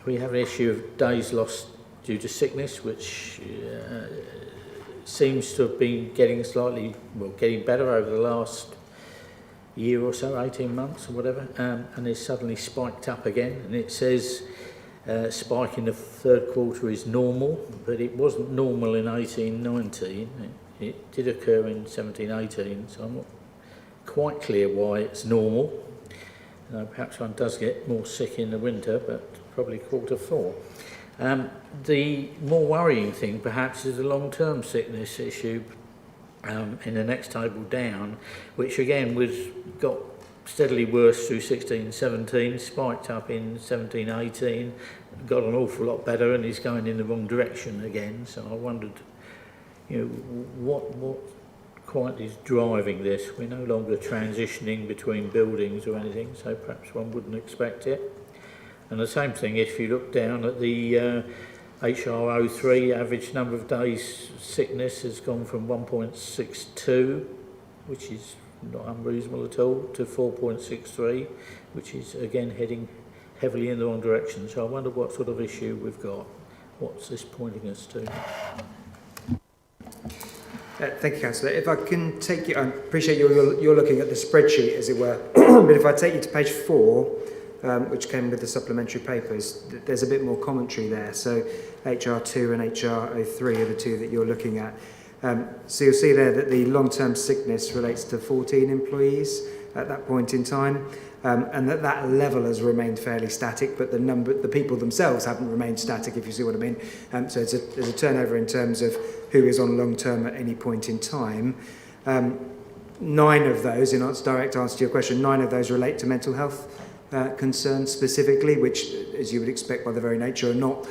we have an issue of days lost due to sickness, which seems to have been getting getting better over the last year or so, 18 months or whatever, and it's suddenly spiked up again. And it says spike in the third quarter is normal, but it wasn't normal in 18-19. It did occur in 17-18, so I'm not quite clear why it's normal. Perhaps one does get more sick in the winter, but probably quarter 4. The more worrying thing perhaps is the long-term sickness issue in the next table down, which again got steadily worse through 16-17, spiked up in 17-18, got an awful lot better and is going in the wrong direction again. So I wondered, what quite is driving this? We're no longer transitioning between buildings or anything, so perhaps one wouldn't expect it. And the same thing if you look down at the HR03, average number of days sickness has gone from 1.62, which is not unreasonable at all, to 4.63, which is again heading heavily in the wrong direction. So I wonder what sort of issue we've got. What's this pointing us to? Thank you, Councillor. If I can take you, I appreciate you're looking at the spreadsheet, as it were, but if I take you to page 4, which came with the supplementary papers, there's a bit more commentary there. So HR2 and HR03 are the two that you're looking at. So you'll see there that the long-term sickness relates to 14 employees at that point in time, and that level has remained fairly static, but the people themselves haven't remained static, if you see what I mean. So there's a turnover in terms of who is on long-term at any point in time. 9 of those, in direct answer to your question, 9 of those relate to mental health concerns specifically, which, as you would expect by the very nature, are not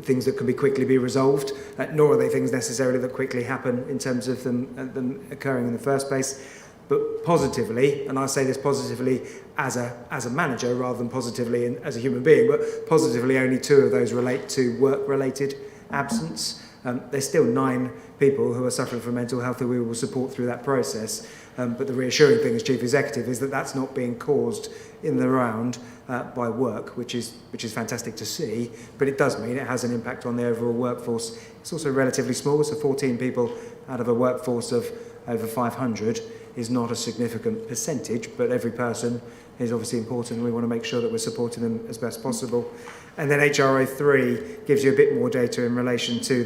things that can quickly be resolved, nor are they things necessarily that quickly happen in terms of them occurring in the first place. But positively, and I say this positively as a manager rather than positively as a human being, but positively only 2 of those relate to work-related absence. There's still 9 people who are suffering from mental health that we will support through that process. But the reassuring thing as Chief Executive is that that's not being caused in the round by work, which is fantastic to see, but it does mean it has an impact on the overall workforce. It's also relatively small, so 14 people out of a workforce of over 500 is not a significant percentage, but every person is obviously important and we want to make sure that we're supporting them as best possible. And then HRO3 gives you a bit more data in relation to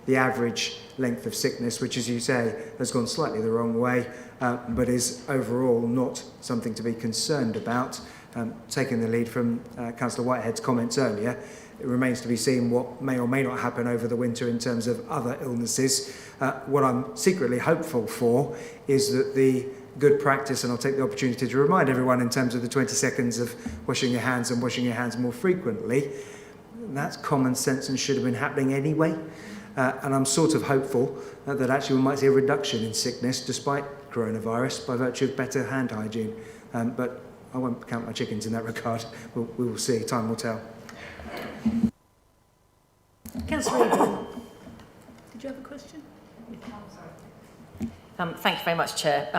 the average length of sickness, which, as you say, has gone slightly the wrong way, but is overall not something to be concerned about. Taking the lead from Councillor Whitehead's comments earlier, it remains to be seen what may or may not happen over the winter in terms of other illnesses. What I'm secretly hopeful for is that the good practice, and I'll take the opportunity to remind everyone in terms of the 20 seconds of washing your hands and washing your hands more frequently, that's common sense and should have been happening anyway. And I'm sort of hopeful that actually we might see a reduction in sickness despite coronavirus by virtue of better hand hygiene. But I won't count my chickens in that regard. We will see. Time will tell. Councillor Needham, did you have a question? Thank you very much, Chair.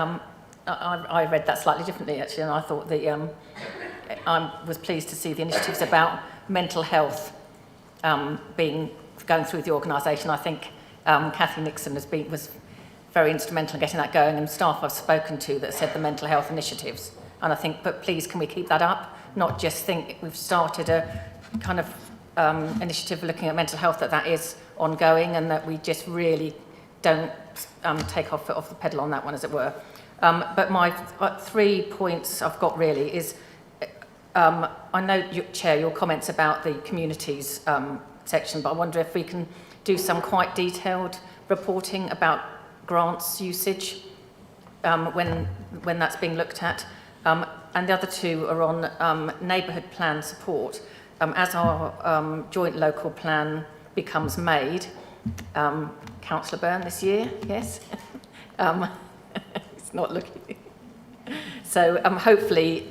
I read that slightly differently, actually, and I thought that I was pleased to see the initiatives about mental health going through the organisation. I think Cathy Nixon was very instrumental in getting that going, and staff I've spoken to that said the mental health initiatives. And I think, but please, can we keep that up? Not just think we've started a kind of initiative looking at mental health, that is ongoing, and that we just really don't take our foot off the pedal on that one, as it were. But my 3 points I've got really is, I know, Chair, your comments about the communities section, but I wonder if we can do some quite detailed reporting about grants usage when that's being looked at. And the other 2 are on neighbourhood plan support. As our joint local plan becomes made, Councillor Byrne this year, yes? It's not looking. So hopefully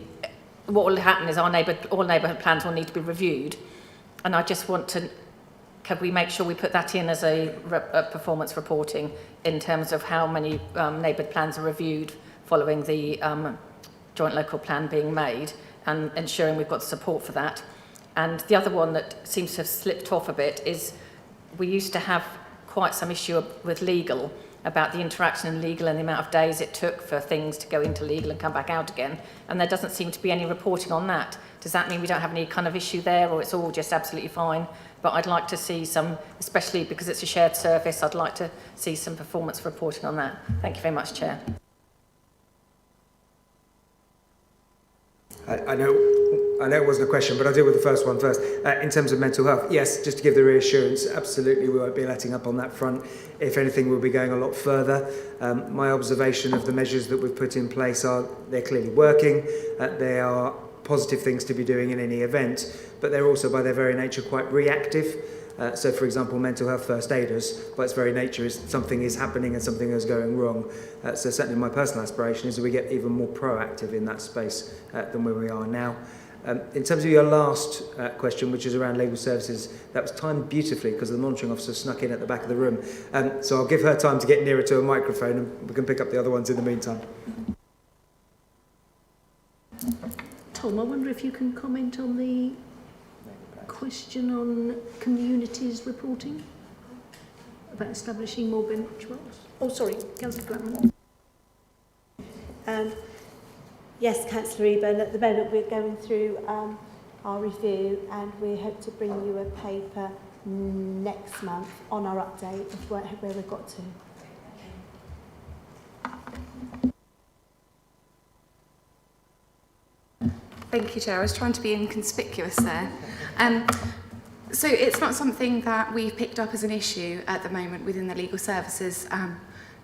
what will happen is all neighbourhood plans will need to be reviewed. And I just want to, can we make sure we put that in as a performance reporting in terms of how many neighbourhood plans are reviewed following the joint local plan being made, and ensuring we've got support for that. And the other one that seems to have slipped off a bit is we used to have quite some issue with legal, about the interaction in legal and the amount of days it took for things to go into legal and come back out again. And there doesn't seem to be any reporting on that. Does that mean we don't have any kind of issue there, or it's all just absolutely fine? But I'd like to see some, especially because it's a shared service, I'd like to see some performance reporting on that. Thank you very much, Chair. I know it wasn't a question, but I'll deal with the first one first. In terms of mental health, yes, just to give the reassurance, absolutely we won't be letting up on that front. If anything, we'll be going a lot further. My observation of the measures that we've put in place are they're clearly working. They are positive things to be doing in any event, but they're also by their very nature quite reactive. So, for example, mental health first aiders, by its very nature, is something is happening and something is going wrong. So certainly my personal aspiration is that we get even more proactive in that space than where we are now. In terms of your last question, which is around legal services, that was timed beautifully because the monitoring officer snuck in at the back of the room. So I'll give her time to get nearer to a microphone and we can pick up the other ones in the meantime. Tom, I wonder if you can comment on the question on communities reporting about establishing more benchmarks. Oh, sorry, Councillor Blackman. Yes, Councillor Eburn, at the moment we're going through our review and we hope to bring you a paper next month on our update of where we've got to. Thank you, Chair. I was trying to be inconspicuous there. So it's not something that we've picked up as an issue at the moment within the legal services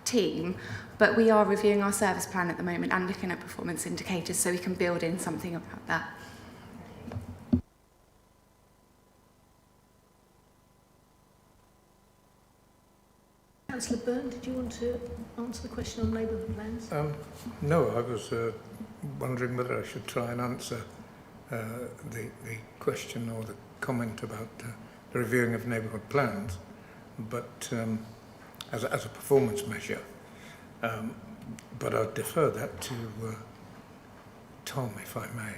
team, but we are reviewing our service plan at the moment and looking at performance indicators so we can build in something about that. Councillor Byrne, did you want to answer the question on neighbourhood plans? No, I was wondering whether I should try and answer the question or the comment about the reviewing of neighbourhood plans, but as a performance measure. But I'll defer that to Tom, if I may.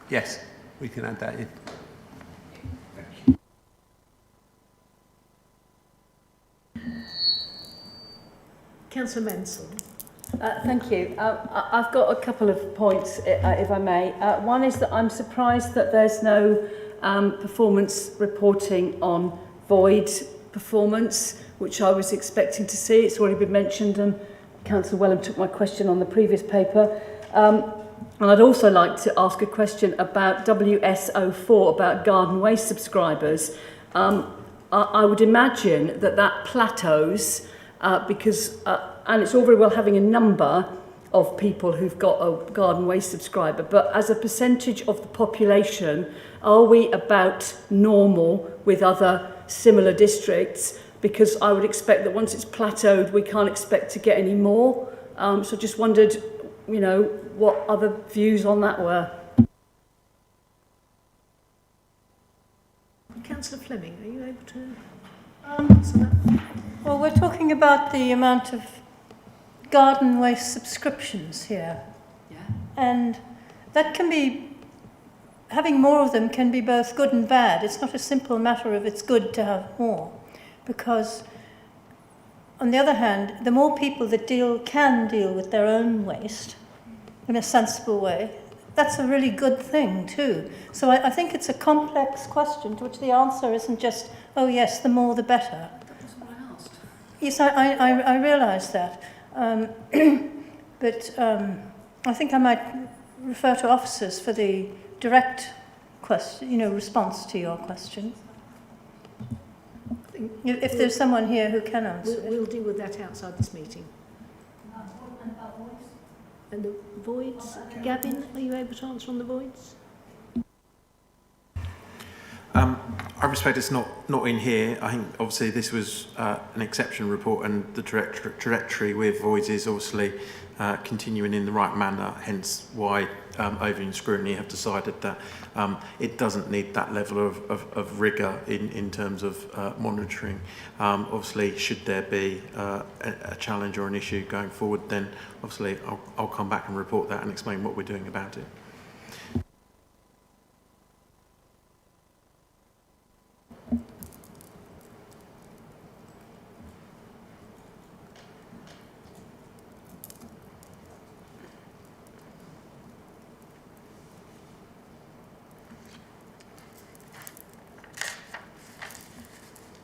Yes, we can add that in. Councillor Mansell. Thank you. I've got a couple of points, if I may. One is that I'm surprised that there's no performance reporting on void performance, which I was expecting to see. It's already been mentioned, and Councillor Wellham took my question on the previous paper. And I'd also like to ask a question about WS04, about garden waste subscribers. I would imagine that plateaus because, and it's all very well having a number of people who've got a garden waste subscriber, but as a percentage of the population, are we about normal with other similar districts? Because I would expect that once it's plateaued, we can't expect to get any more. So just wondered, you know, what other views on that were. Councillor Fleming, are you able to answer that? Well, we're talking about the amount of garden waste subscriptions here. Yeah. And that can be, having more of them can be both good and bad. It's not a simple matter of it's good to have more. Because, on the other hand, the more people that can deal with their own waste in a sensible way, that's a really good thing too. So I think it's a complex question to which the answer isn't just, oh yes, the more the better. That's what I asked. Yes, I realise that. But I think I might refer to officers for the direct question, response to your question. If there's someone here who can answer it. We'll deal with that outside this meeting. And the voids? Gavin, are you able to answer on the voids? I respect it's not in here. I think obviously this was an exception report, and the trajectory with voids is obviously continuing in the right manner, hence why overview scrutiny have decided that it doesn't need that level of rigour in terms of monitoring. Obviously, should there be a challenge or an issue going forward, then obviously I'll come back and report that and explain what we're doing about it.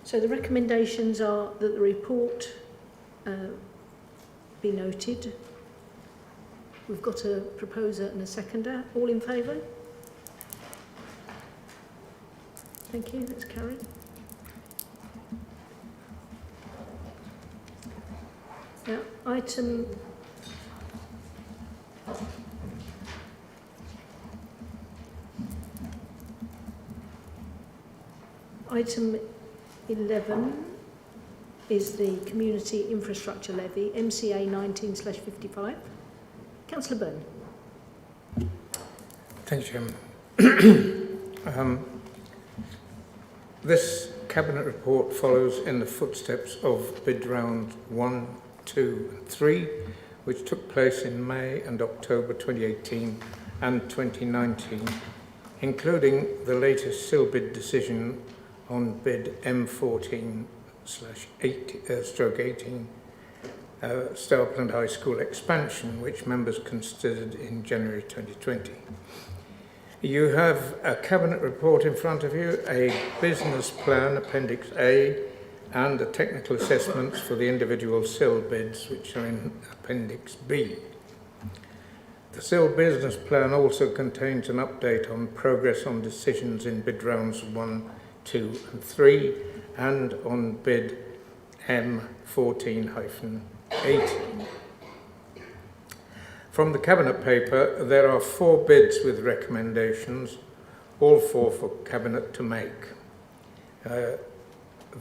So the recommendations are that the report be noted. We've got a proposer and a seconder. All in favour? Thank you, that's carried. Now, item Item 11 is the Community Infrastructure Levy, MCA 19/55. Councillor Byrne. Thank you, Chairman. This Cabinet report follows in the footsteps of bid rounds 1, 2 and 3, which took place in May and October 2018 and 2019, including the latest SIL bid decision on bid M14/18 Starpland High School expansion, which members considered in January 2020. You have a Cabinet report in front of you, a business plan, Appendix A, and the technical assessments for the individual SIL bids, which are in Appendix B. The SIL business plan also contains an update on progress on decisions in bid rounds 1, 2 and 3, and on bid M14-18. From the Cabinet paper, there are 4 bids with recommendations, all 4 for Cabinet to make.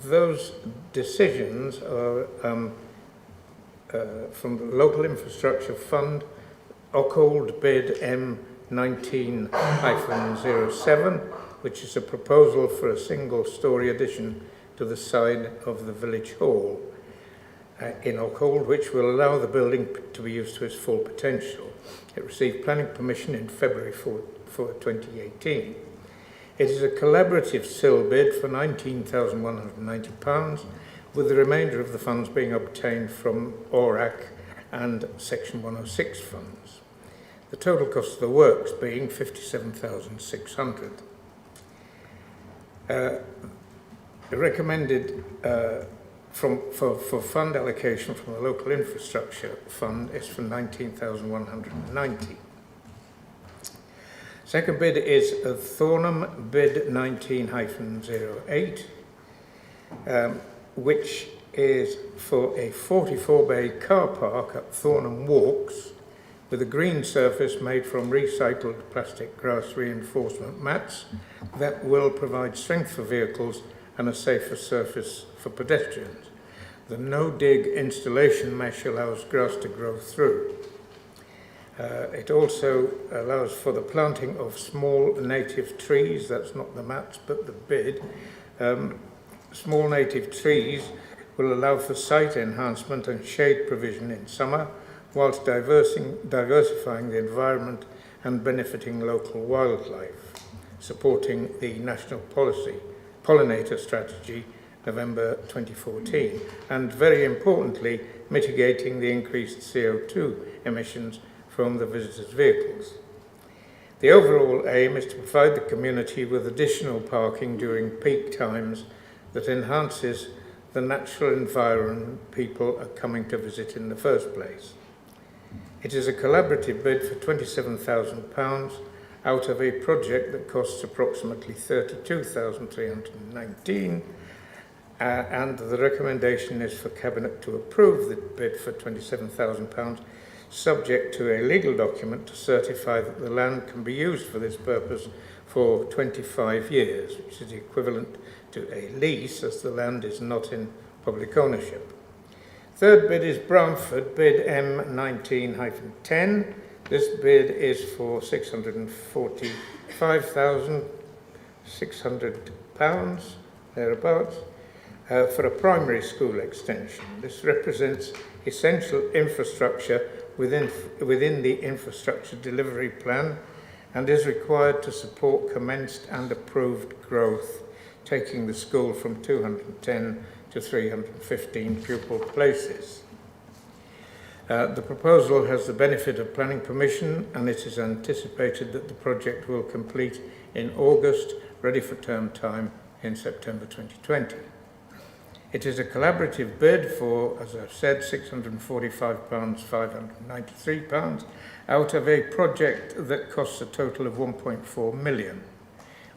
Those decisions are from the Local Infrastructure Fund, Ockhold bid M19-07, which is a proposal for a single-storey addition to the side of the Village Hall in Ockhold, which will allow the building to be used to its full potential. It received planning permission in February for 2018. It is a collaborative SIL bid for £19,190, with the remainder of the funds being obtained from ORAC and Section 106 funds. The total cost of the works being £57,600. Recommended for fund allocation from the Local Infrastructure Fund is for £19,190. Second bid is Thornham bid 19-08, which is for a 44-bay car park at Thornham Walks with a green surface made from recycled plastic grass reinforcement mats that will provide strength for vehicles and a safer surface for pedestrians. The no-dig installation mesh allows grass to grow through. It also allows for the planting of small native trees. That's not the mats, but the bid. Small native trees will allow for site enhancement and shade provision in summer, whilst diversifying the environment and benefiting local wildlife, supporting the National Pollinator Strategy, November 2014, and very importantly, mitigating the increased CO2 emissions from the visitors' vehicles. The overall aim is to provide the community with additional parking during peak times that enhances the natural environment people are coming to visit in the first place. It is a collaborative bid for £27,000 out of a project that costs approximately £32,319, and the recommendation is for Cabinet to approve the bid for £27,000, subject to a legal document to certify that the land can be used for this purpose for 25 years, which is equivalent to a lease, as the land is not in public ownership. Third bid is Bramford, bid M19-10. This bid is for £645,600, thereabouts, for a primary school extension. This represents essential infrastructure within the infrastructure delivery plan and is required to support commenced and approved growth, taking the school from 210 to 315 pupil places. The proposal has the benefit of planning permission, and it is anticipated that the project will complete in August, ready for term time in September 2020. It is a collaborative bid for, as I've said, £645,593 out of a project that costs a total of 1.4 million,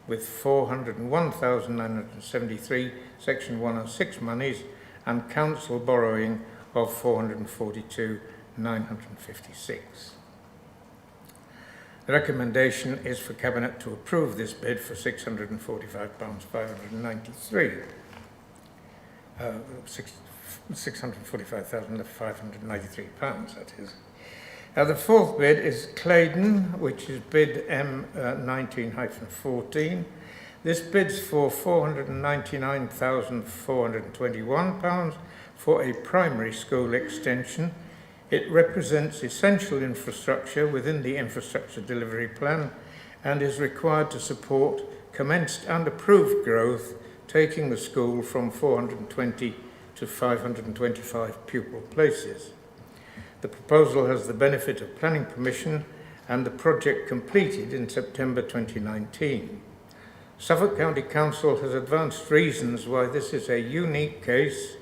with 401,973 Section 106 monies and council borrowing of 442,956. The recommendation is for Cabinet to approve this bid for £645,593. £645,593, that is. The fourth bid is Claydon, which is bid M19-14. This bids for £499,421 for a primary school extension. It represents essential infrastructure within the infrastructure delivery plan and is required to support commenced and approved growth, taking the school from 420 to 525 pupil places. The proposal has the benefit of planning permission and the project completed in September 2019. Suffolk County Council has advanced reasons why this is a unique case,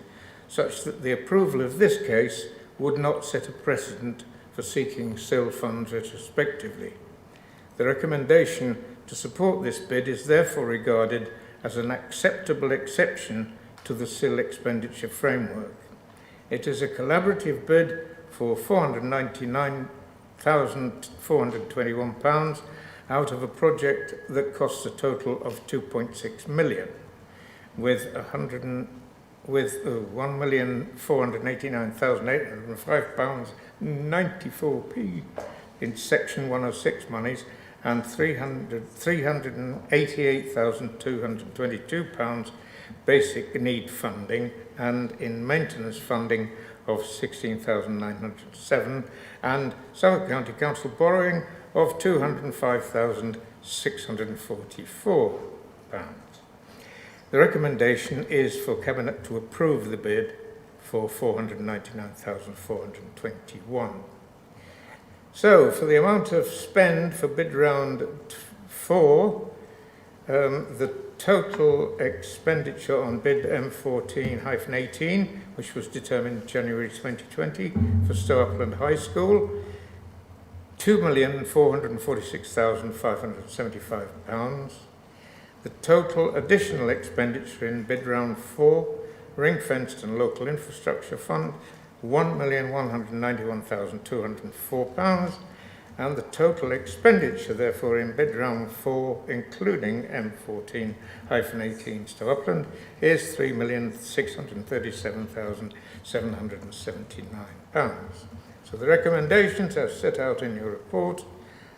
such that the approval of this case would not set a precedent for seeking SIL funds retrospectively. The recommendation to support this bid is therefore regarded as an acceptable exception to the SIL expenditure framework. It is a collaborative bid for £499,421 out of a project that costs a total of 2.6 million, with £1,489,805.94 in Section 106 monies and £388,222 basic need funding, and in maintenance funding of £16,907, and Suffolk County Council borrowing of £205,644. The recommendation is for Cabinet to approve the bid for £499,421. So, for the amount of spend for bid round 4, the total expenditure on bid M14-18, which was determined January 2020 for Stow Upland High School, £2,446,575. The total additional expenditure in bid round 4, ring-fenced and local infrastructure fund, £1,191,204, and the total expenditure therefore in bid round 4, including M14-18 Stow Upland, is £3,637,779. So the recommendations are set out in your report.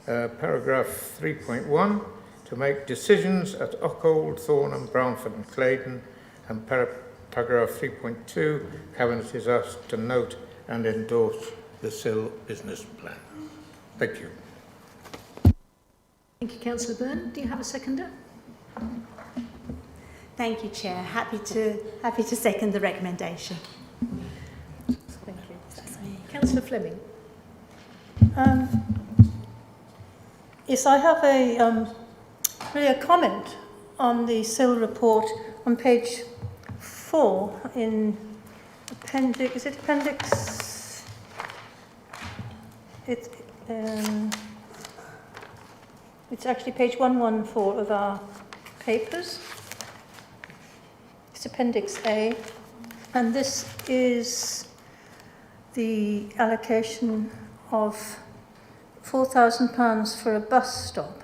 Paragraph 3.1, to make decisions at Ockhold, Thornham, Brownford and Claydon, and paragraph 3.2, Cabinet is asked to note and endorse the SIL business plan. Thank you. Thank you, Councillor Byrne. Do you have a seconder? Thank you, Chair. Happy to second the recommendation. Thank you. Councillor Fleming. Yes, I have really a comment on the SIL report on page 4 in appendix. Is it appendix? It's actually page 114 of our papers. It's appendix A, and this is the allocation of £4,000 for a bus stop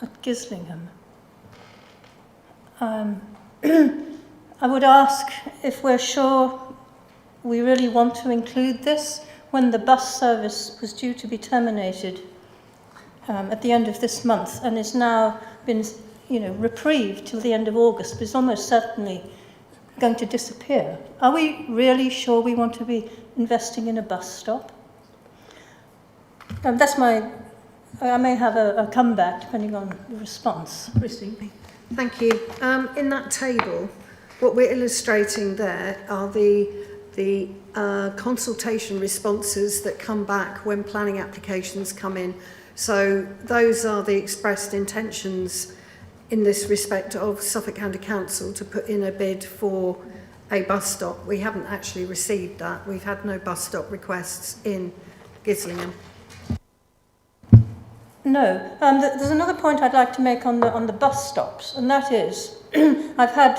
at Gislingham. I would ask if we're sure we really want to include this when the bus service was due to be terminated at the end of this month and has now been, reprieved till the end of August, but is almost certainly going to disappear. Are we really sure we want to be investing in a bus stop? That's my I may have a comeback depending on the response. Christine. Thank you. In that table, what we're illustrating there are the consultation responses that come back when planning applications come in. So those are the expressed intentions in this respect of Suffolk County Council to put in a bid for a bus stop. We haven't actually received that. We've had no bus stop requests in Gislingham. No. There's another point I'd like to make on the bus stops, and that is I've had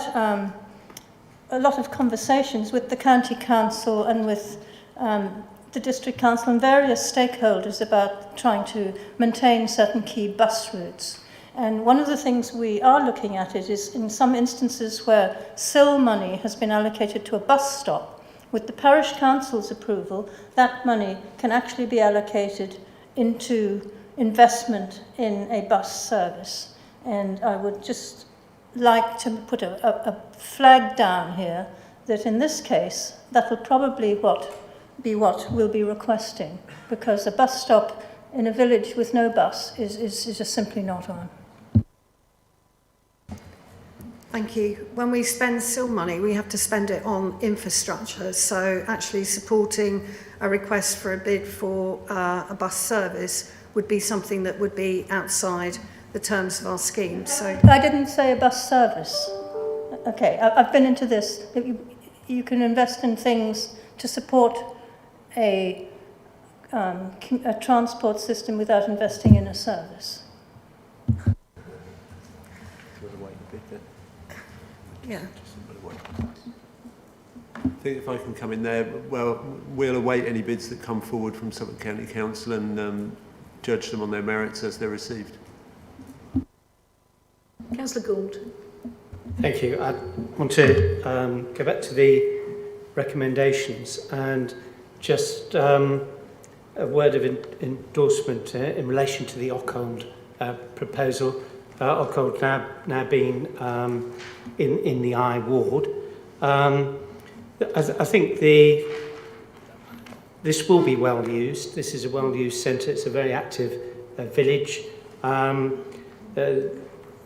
a lot of conversations with the County Council and with the District Council and various stakeholders about trying to maintain certain key bus routes. And one of the things we are looking at is in some instances where SIL money has been allocated to a bus stop, with the Parish Council's approval, that money can actually be allocated into investment in a bus service. And I would just like to put a flag down here that in this case, that will probably be what we'll be requesting, because a bus stop in a village with no bus is just simply not on. Thank you. When we spend SIL money, we have to spend it on infrastructure. So actually supporting a request for a bid for a bus service would be something that would be outside the terms of our scheme. So I didn't say a bus service. Okay, I've been into this. You can invest in things to support a transport system without investing in a service. Yeah. I think if I can come in there, well, we'll await any bids that come forward from Suffolk County Council and judge them on their merits as they're received. Councillor Gould. Thank you. I want to go back to the recommendations and just a word of endorsement in relation to the Ockhold proposal. Ockhold now being in the I ward. I think this will be well used. This is a well used centre. It's a very active village.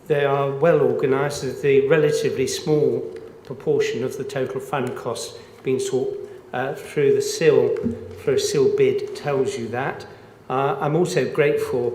They are well organised. The relatively small proportion of the total fund costs being sought through the SIL for a SIL bid tells you that. I'm also grateful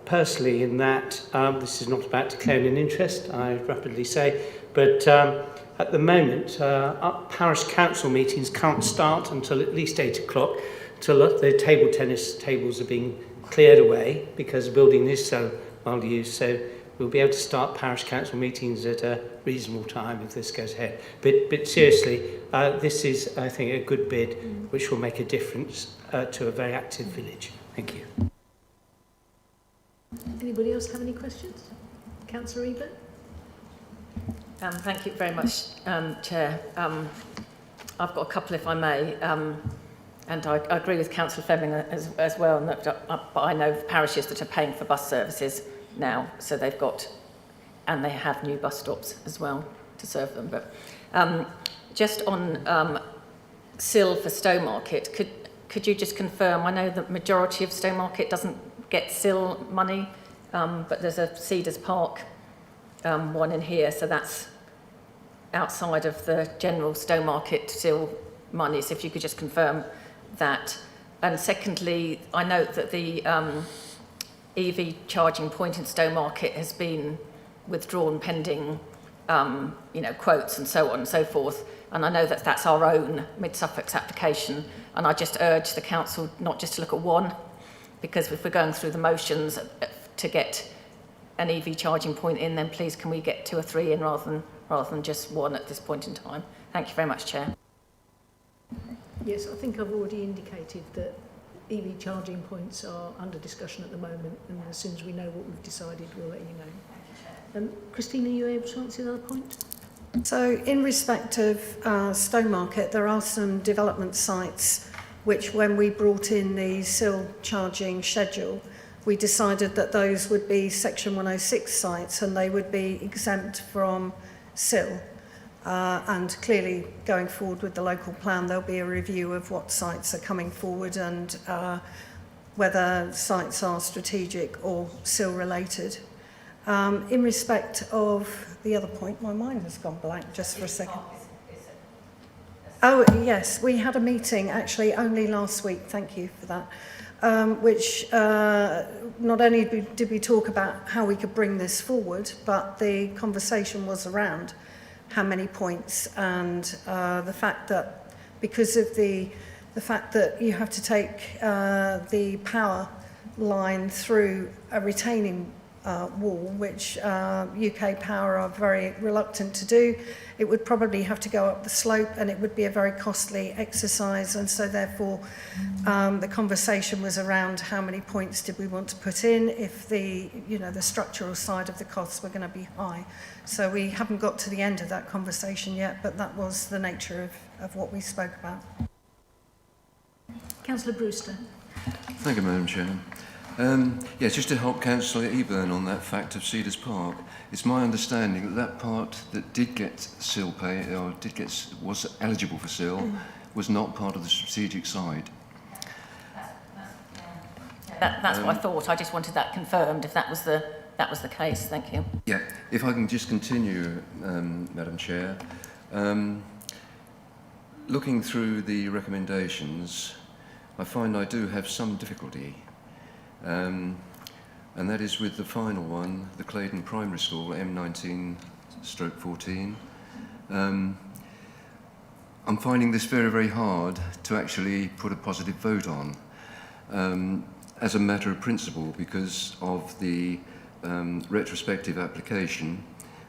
personally in that this is not about declaring an interest, I rapidly say, but at the moment our parish council meetings can't start until at least 8 o'clock, till the table tennis tables are being cleared away because the building is so well used. So we'll be able to start parish council meetings at a reasonable time if this goes ahead. But seriously, this is, I think, a good bid which will make a difference to a very active village. Thank you. Anybody else have any questions? Councillor Ebert? Thank you very much, Chair. I've got a couple, if I may, and I agree with Councillor Fleming as well, but I know parishes that are paying for bus services now, so they've got, and they have new bus stops as well to serve them. But just on SIL for Stowmarket, could you just confirm, I know the majority of Stowmarket doesn't get SIL money, but there's a Cedars Park one in here, so that's outside of the general Stowmarket SIL money, so if you could just confirm that. And secondly, I note that the EV charging point in Stowmarket has been withdrawn pending quotes and so on and so forth, and I know that that's our own Mid-Suffolk's application, and I just urge the council not just to look at one, because if we're going through the motions to get an EV charging point in, then please can we get 2 or 3 in rather than just one at this point in time. Thank you very much, Chair. Yes, I think I've already indicated that EV charging points are under discussion at the moment, and as soon as we know what we've decided, we'll let you know. Christine, are you able to answer the other point? So in respect of Stowmarket, there are some development sites which, when we brought in the SIL charging schedule, we decided that those would be Section 106 sites and they would be exempt from SIL. And clearly, going forward with the local plan, there'll be a review of what sites are coming forward, and whether sites are strategic or SIL related. In respect of the other point, my mind has gone blank just for a second. Oh, yes, we had a meeting actually only last week, thank you for that, which not only did we talk about how we could bring this forward, but the conversation was around how many points and the fact that because of the fact that you have to take the power line through a retaining wall, which UK Power are very reluctant to do. It would probably have to go up the slope and it would be a very costly exercise, and so therefore the conversation was around how many points did we want to put in if the structural side of the costs were going to be high. So we haven't got to the end of that conversation yet, but that was the nature of what we spoke about. Councillor Brewster. Thank you, Madam Chairman. Yes, just to help Councillor Eburn on that fact of Cedars Park, it's my understanding that that part that did get SIL pay or was eligible for SIL was not part of the strategic side. That's what I thought. I just wanted that confirmed. If that was the case, thank you. Yeah, if I can just continue, Madam Chair. Looking through the recommendations, I find I do have some difficulty. And that is with the final one, the Claydon Primary School, M19/14. I'm finding this very, very hard to actually put a positive vote on as a matter of principle because of the retrospective application.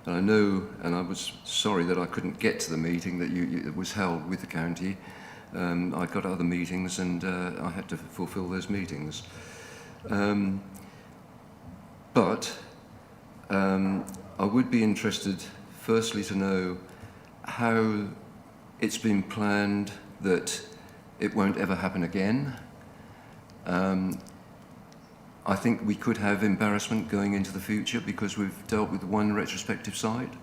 And I know, and I was sorry that I couldn't get to the meeting that was held with the county. I got other meetings and I had to fulfil those meetings. But I would be interested, firstly, to know how it's been planned that it won't ever happen again. I think we could have embarrassment going into the future because we've dealt with one retrospective site.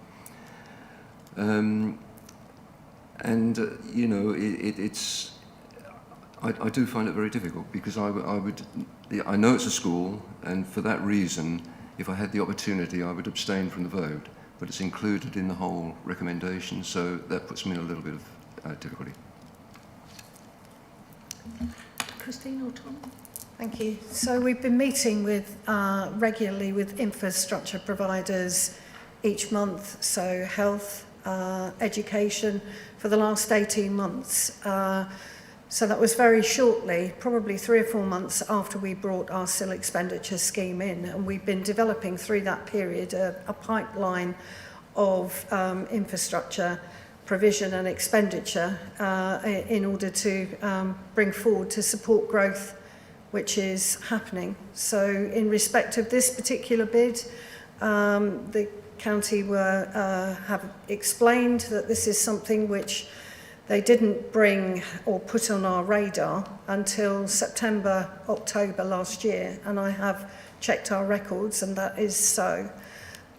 I do find it very difficult because I know it's a school, and for that reason, if I had the opportunity, I would abstain from the vote, but it's included in the whole recommendation, so that puts me in a little bit of difficulty. Christine or Tom? Thank you. So we've been meeting with regularly with infrastructure providers each month, so health, education, for the last 18 months. So that was very shortly, probably 3 or 4 months after we brought our SIL expenditure scheme in, and we've been developing through that period a pipeline of infrastructure provision and expenditure in order to bring forward to support growth which is happening. So in respect of this particular bid, the county have explained that this is something which they didn't bring or put on our radar until September, October last year, and I have checked our records and that is so.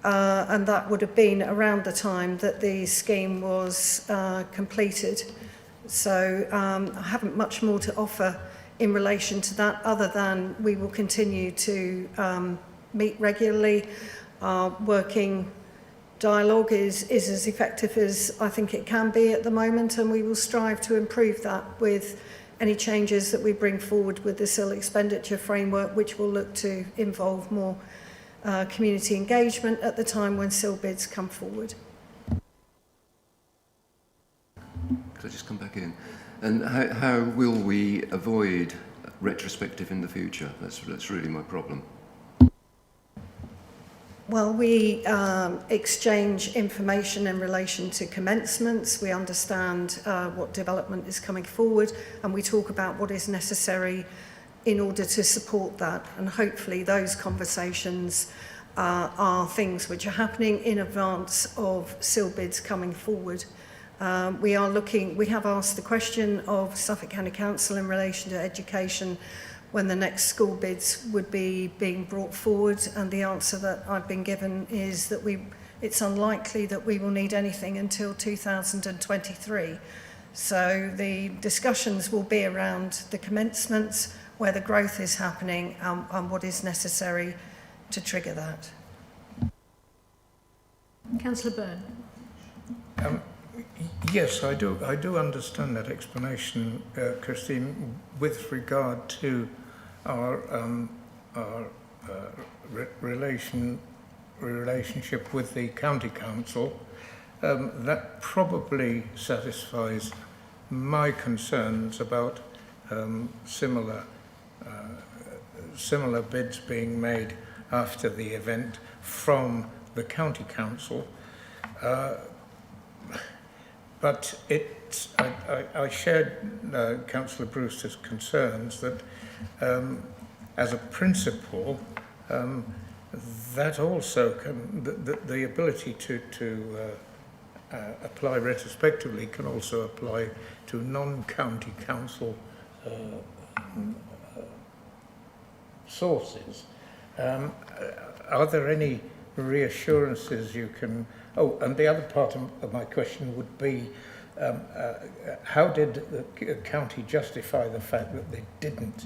And that would have been around the time that the scheme was completed. So I haven't much more to offer in relation to that other than we will continue to meet regularly. Our working dialogue is as effective as I think it can be at the moment, and we will strive to improve that with any changes that we bring forward with the SIL expenditure framework, which will look to involve more community engagement at the time when SIL bids come forward. Could I just come back in? And how will we avoid retrospective in the future? That's really my problem. Well, we exchange information in relation to commencements. We understand what development is coming forward, and we talk about what is necessary in order to support that. And hopefully those conversations are things which are happening in advance of SIL bids coming forward. We have asked the question of Suffolk County Council in relation to education when the next school bids would be being brought forward, and the answer that I've been given is that it's unlikely that we will need anything until 2023. So the discussions will be around the commencements where the growth is happening and what is necessary to trigger that. Councillor Byrne. Yes, I do understand that explanation, Christine, with regard to our relationship with the county council. That probably satisfies my concerns about similar bids being made after the event from the county council. But I shared Councillor Brewster's concerns that as a principle, that also can, the ability to apply retrospectively can also apply to non-county council sources. Are there any reassurances you can... Oh, and the other part of my question would be, how did the county justify the fact that they didn't?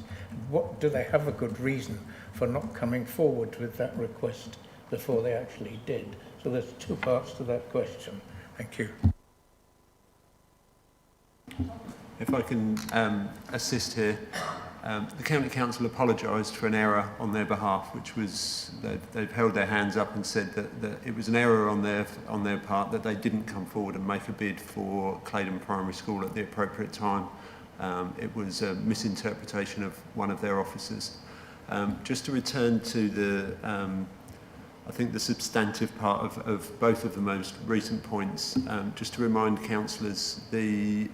What do they have a good reason for not coming forward with that request before they actually did? So there's two parts to that question. Thank you. If I can assist here, the County Council apologised for an error on their behalf, which was they've held their hands up and said that it was an error on their part that they didn't come forward and make a bid for Claydon Primary School at the appropriate time. It was a misinterpretation of one of their officers. Just to return to the I think the substantive part of both of the most recent points, just to remind councillors, the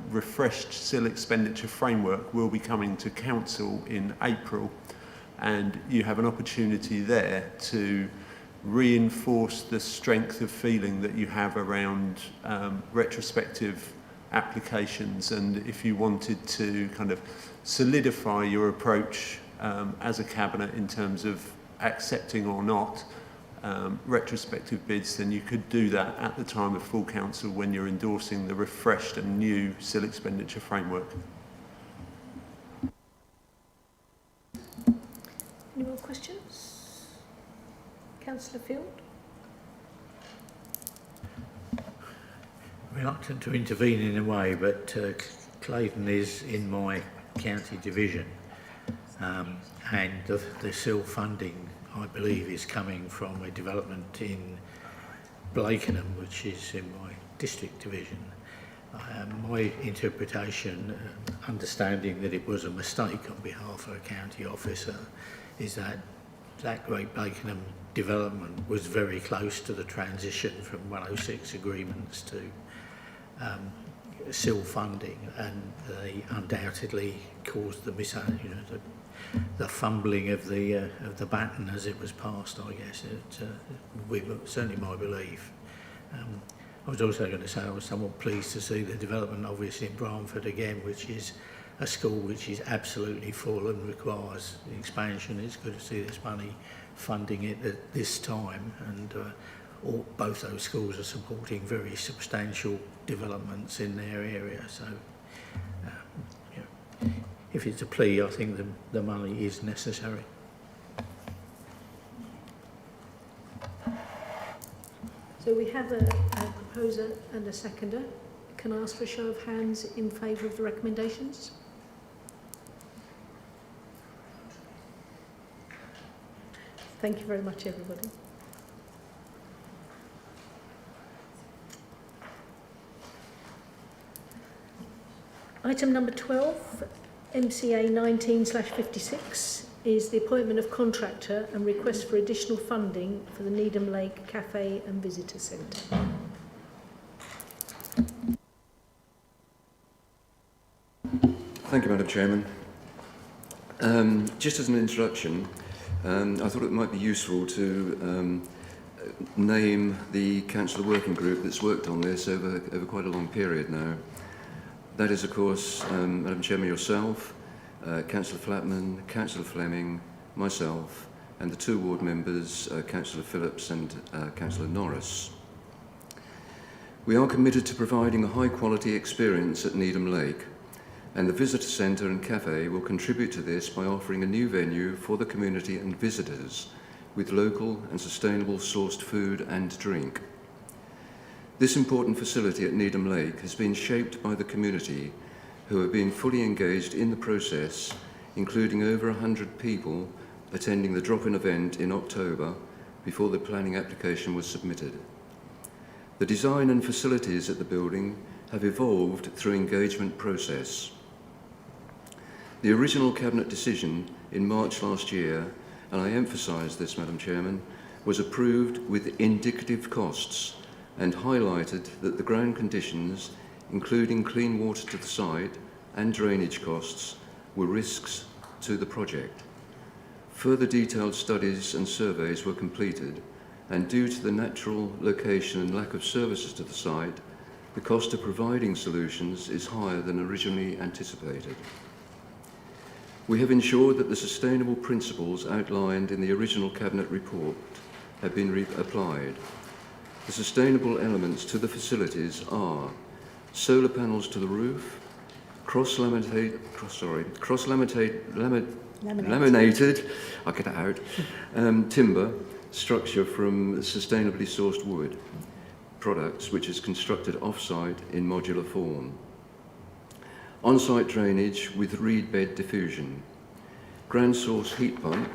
refreshed SIL expenditure framework will be coming to council in April, and you have an opportunity there to reinforce the strength of feeling that you have around retrospective applications, and if you wanted to kind of solidify your approach as a cabinet in terms of accepting or not retrospective bids, then you could do that at the time of full council when you're endorsing the refreshed and new SIL expenditure framework. Any more questions? Councillor Field? Reluctant to intervene in a way, but Claydon is in my county division, and the SIL funding, I believe, is coming from a development in Blakenham, which is in my district division. My interpretation, understanding that it was a mistake on behalf of a county officer, is that Great Blakenham development was very close to the transition from 106 agreements to SIL funding, and they undoubtedly caused the the fumbling of the baton as it was passed, I guess. Certainly my belief. I was also going to say I was somewhat pleased to see the development, obviously, in Bramford again, which is a school which is absolutely full and requires expansion. It's good to see this money funding it at this time, and both those schools are supporting very substantial developments in their area. So, if it's a plea, I think the money is necessary. So we have a proposer and a seconder. Can I ask for a show of hands in favour of the recommendations? Thank you very much, everybody. Item number 12, MCA 19/56, is the appointment of contractor and request for additional funding for the Needham Lake Cafe and Visitor Centre. Thank you, Madam Chairman. Just as an introduction, I thought it might be useful to name the councillor working group that's worked on this over quite a long period now. That is, of course, Madam Chairman, yourself, Councillor Flatman, Councillor Fleming, myself, and the two ward members, Councillor Phillips and Councillor Norris. We are committed to providing a high-quality experience at Needham Lake, and the visitor centre and cafe will contribute to this by offering a new venue for the community and visitors with local and sustainable sourced food and drink. This important facility at Needham Lake has been shaped by the community, who have been fully engaged in the process, including over 100 people attending the drop-in event in October before the planning application was submitted. The design and facilities at the building have evolved through engagement process. The original Cabinet decision in March last year, and I emphasise this, Madam Chairman, was approved with indicative costs and highlighted that the ground conditions, including clean water to the site and drainage costs, were risks to the project. Further detailed studies and surveys were completed, and due to the natural location and lack of services to the site, the cost of providing solutions is higher than originally anticipated. We have ensured that the sustainable principles outlined in the original Cabinet report have been applied. The sustainable elements to the facilities are solar panels to the roof, cross-laminated, I'll get it out, timber structure from sustainably sourced wood products, which is constructed off-site in modular form. On-site drainage with reed bed diffusion. Ground source heat pump.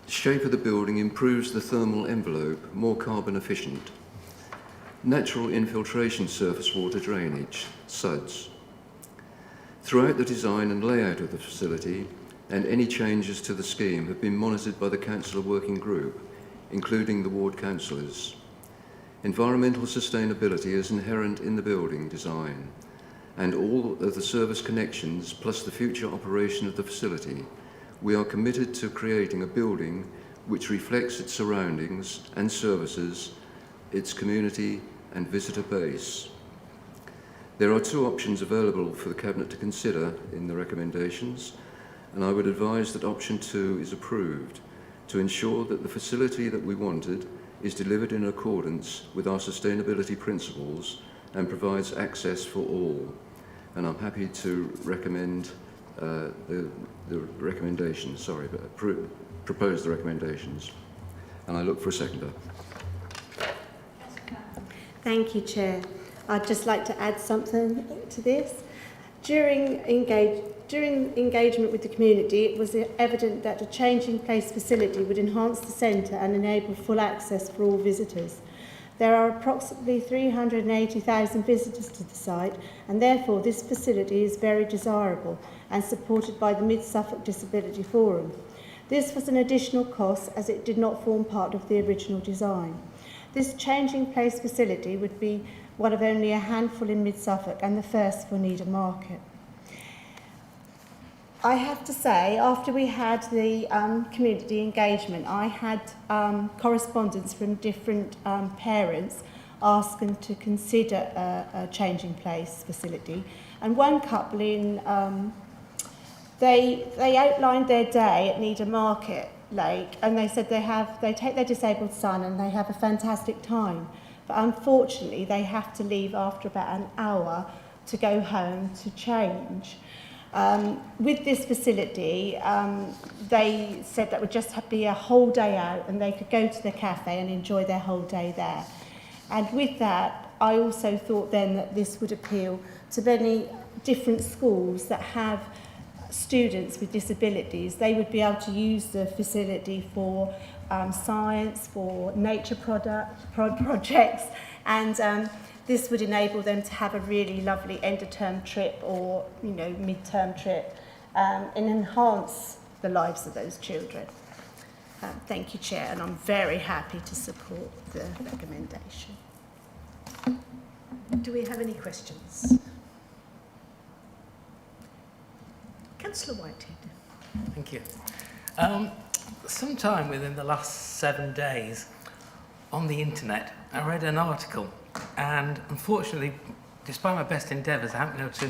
The shape of the building improves the thermal envelope, more carbon efficient. Natural infiltration surface water drainage, SUDS. Throughout the design and layout of the facility, and any changes to the scheme have been monitored by the Councillor Working Group, including the ward councillors. Environmental sustainability is inherent in the building design, and all of the service connections, plus the future operation of the facility, we are committed to creating a building which reflects its surroundings and services, its community and visitor base. There are two options available for the Cabinet to consider in the recommendations, and I would advise that option 2 is approved to ensure that the facility that we wanted is delivered in accordance with our sustainability principles and provides access for all. And I'm happy to recommend the recommendations, propose the recommendations. And I look for a seconder. Thank you, Chair. I'd just like to add something to this. During engagement with the community, it was evident that a changing place facility would enhance the centre and enable full access for all visitors. There are approximately 380,000 visitors to the site, and therefore this facility is very desirable and supported by the Mid-Suffolk Disability Forum. This was an additional cost as it did not form part of the original design. This changing place facility would be one of only a handful in Mid-Suffolk and the first for Needham Market. I have to say, after we had the community engagement, I had correspondence from different parents asking to consider a changing place facility. And one couple they outlined their day at Needham Market Lake, and they said they take their disabled son and they have a fantastic time. But unfortunately, they have to leave after about an hour to go home to change. With this facility, they said that would just be a whole day out and they could go to the cafe and enjoy their whole day there. And with that, I also thought then that this would appeal to many different schools that have students with disabilities. They would be able to use the facility for science, for nature projects, and this would enable them to have a really lovely end-of-term trip or, mid-term trip and enhance the lives of those children. Thank you, Chair, and I'm very happy to support the recommendation. Do we have any questions? Councillor Whitehead. Thank you. Sometime within the last 7 days on the internet, I read an article, and unfortunately, despite my best endeavours, I haven't been able to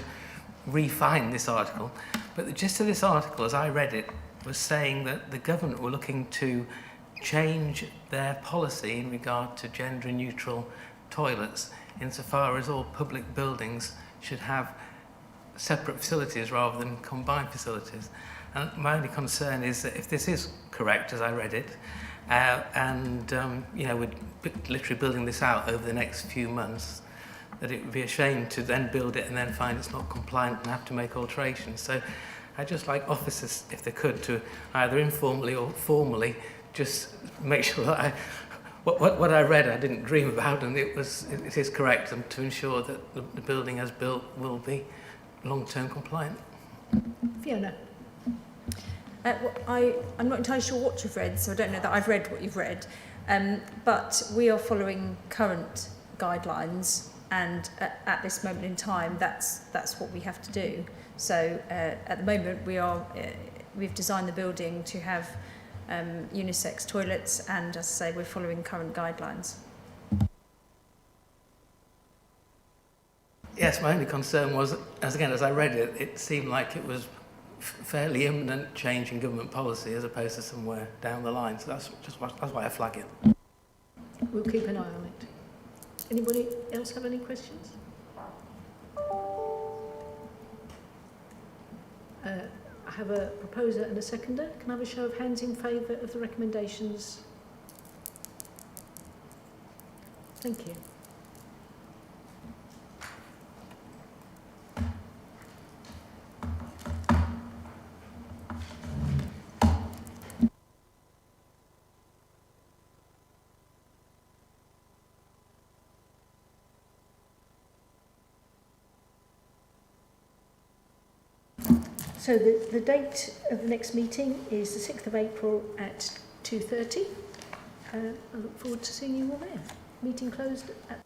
re-find this article. But the gist of this article, as I read it, was saying that the government were looking to change their policy in regard to gender-neutral toilets, insofar as all public buildings should have separate facilities rather than combined facilities. And my only concern is that if this is correct, as I read it, you know, we're literally building this out over the next few months, that it would be a shame to then build it and then find it's not compliant and have to make alterations. So I'd just like officers, if they could, to either informally or formally just make sure that what I read I didn't dream about, and it is correct, and to ensure that the building as built will be long-term compliant. Fiona. Well, I'm not entirely sure what you've read, so I don't know that I've read what you've read. But we are following current guidelines, and at this moment in time, that's what we have to do. So at the moment, we've designed the building to have unisex toilets, and as I say, we're following current guidelines. Yes, my only concern was, as I read it, it seemed like it was fairly imminent change in government policy as opposed to somewhere down the line. So that's why I flag it. We'll keep an eye on it. Anybody else have any questions? I have a proposer and a seconder. Can I have a show of hands in favour of the recommendations? Thank you. So the date of the next meeting is the 6th of April at 2:30. I look forward to seeing you all there. Meeting closed at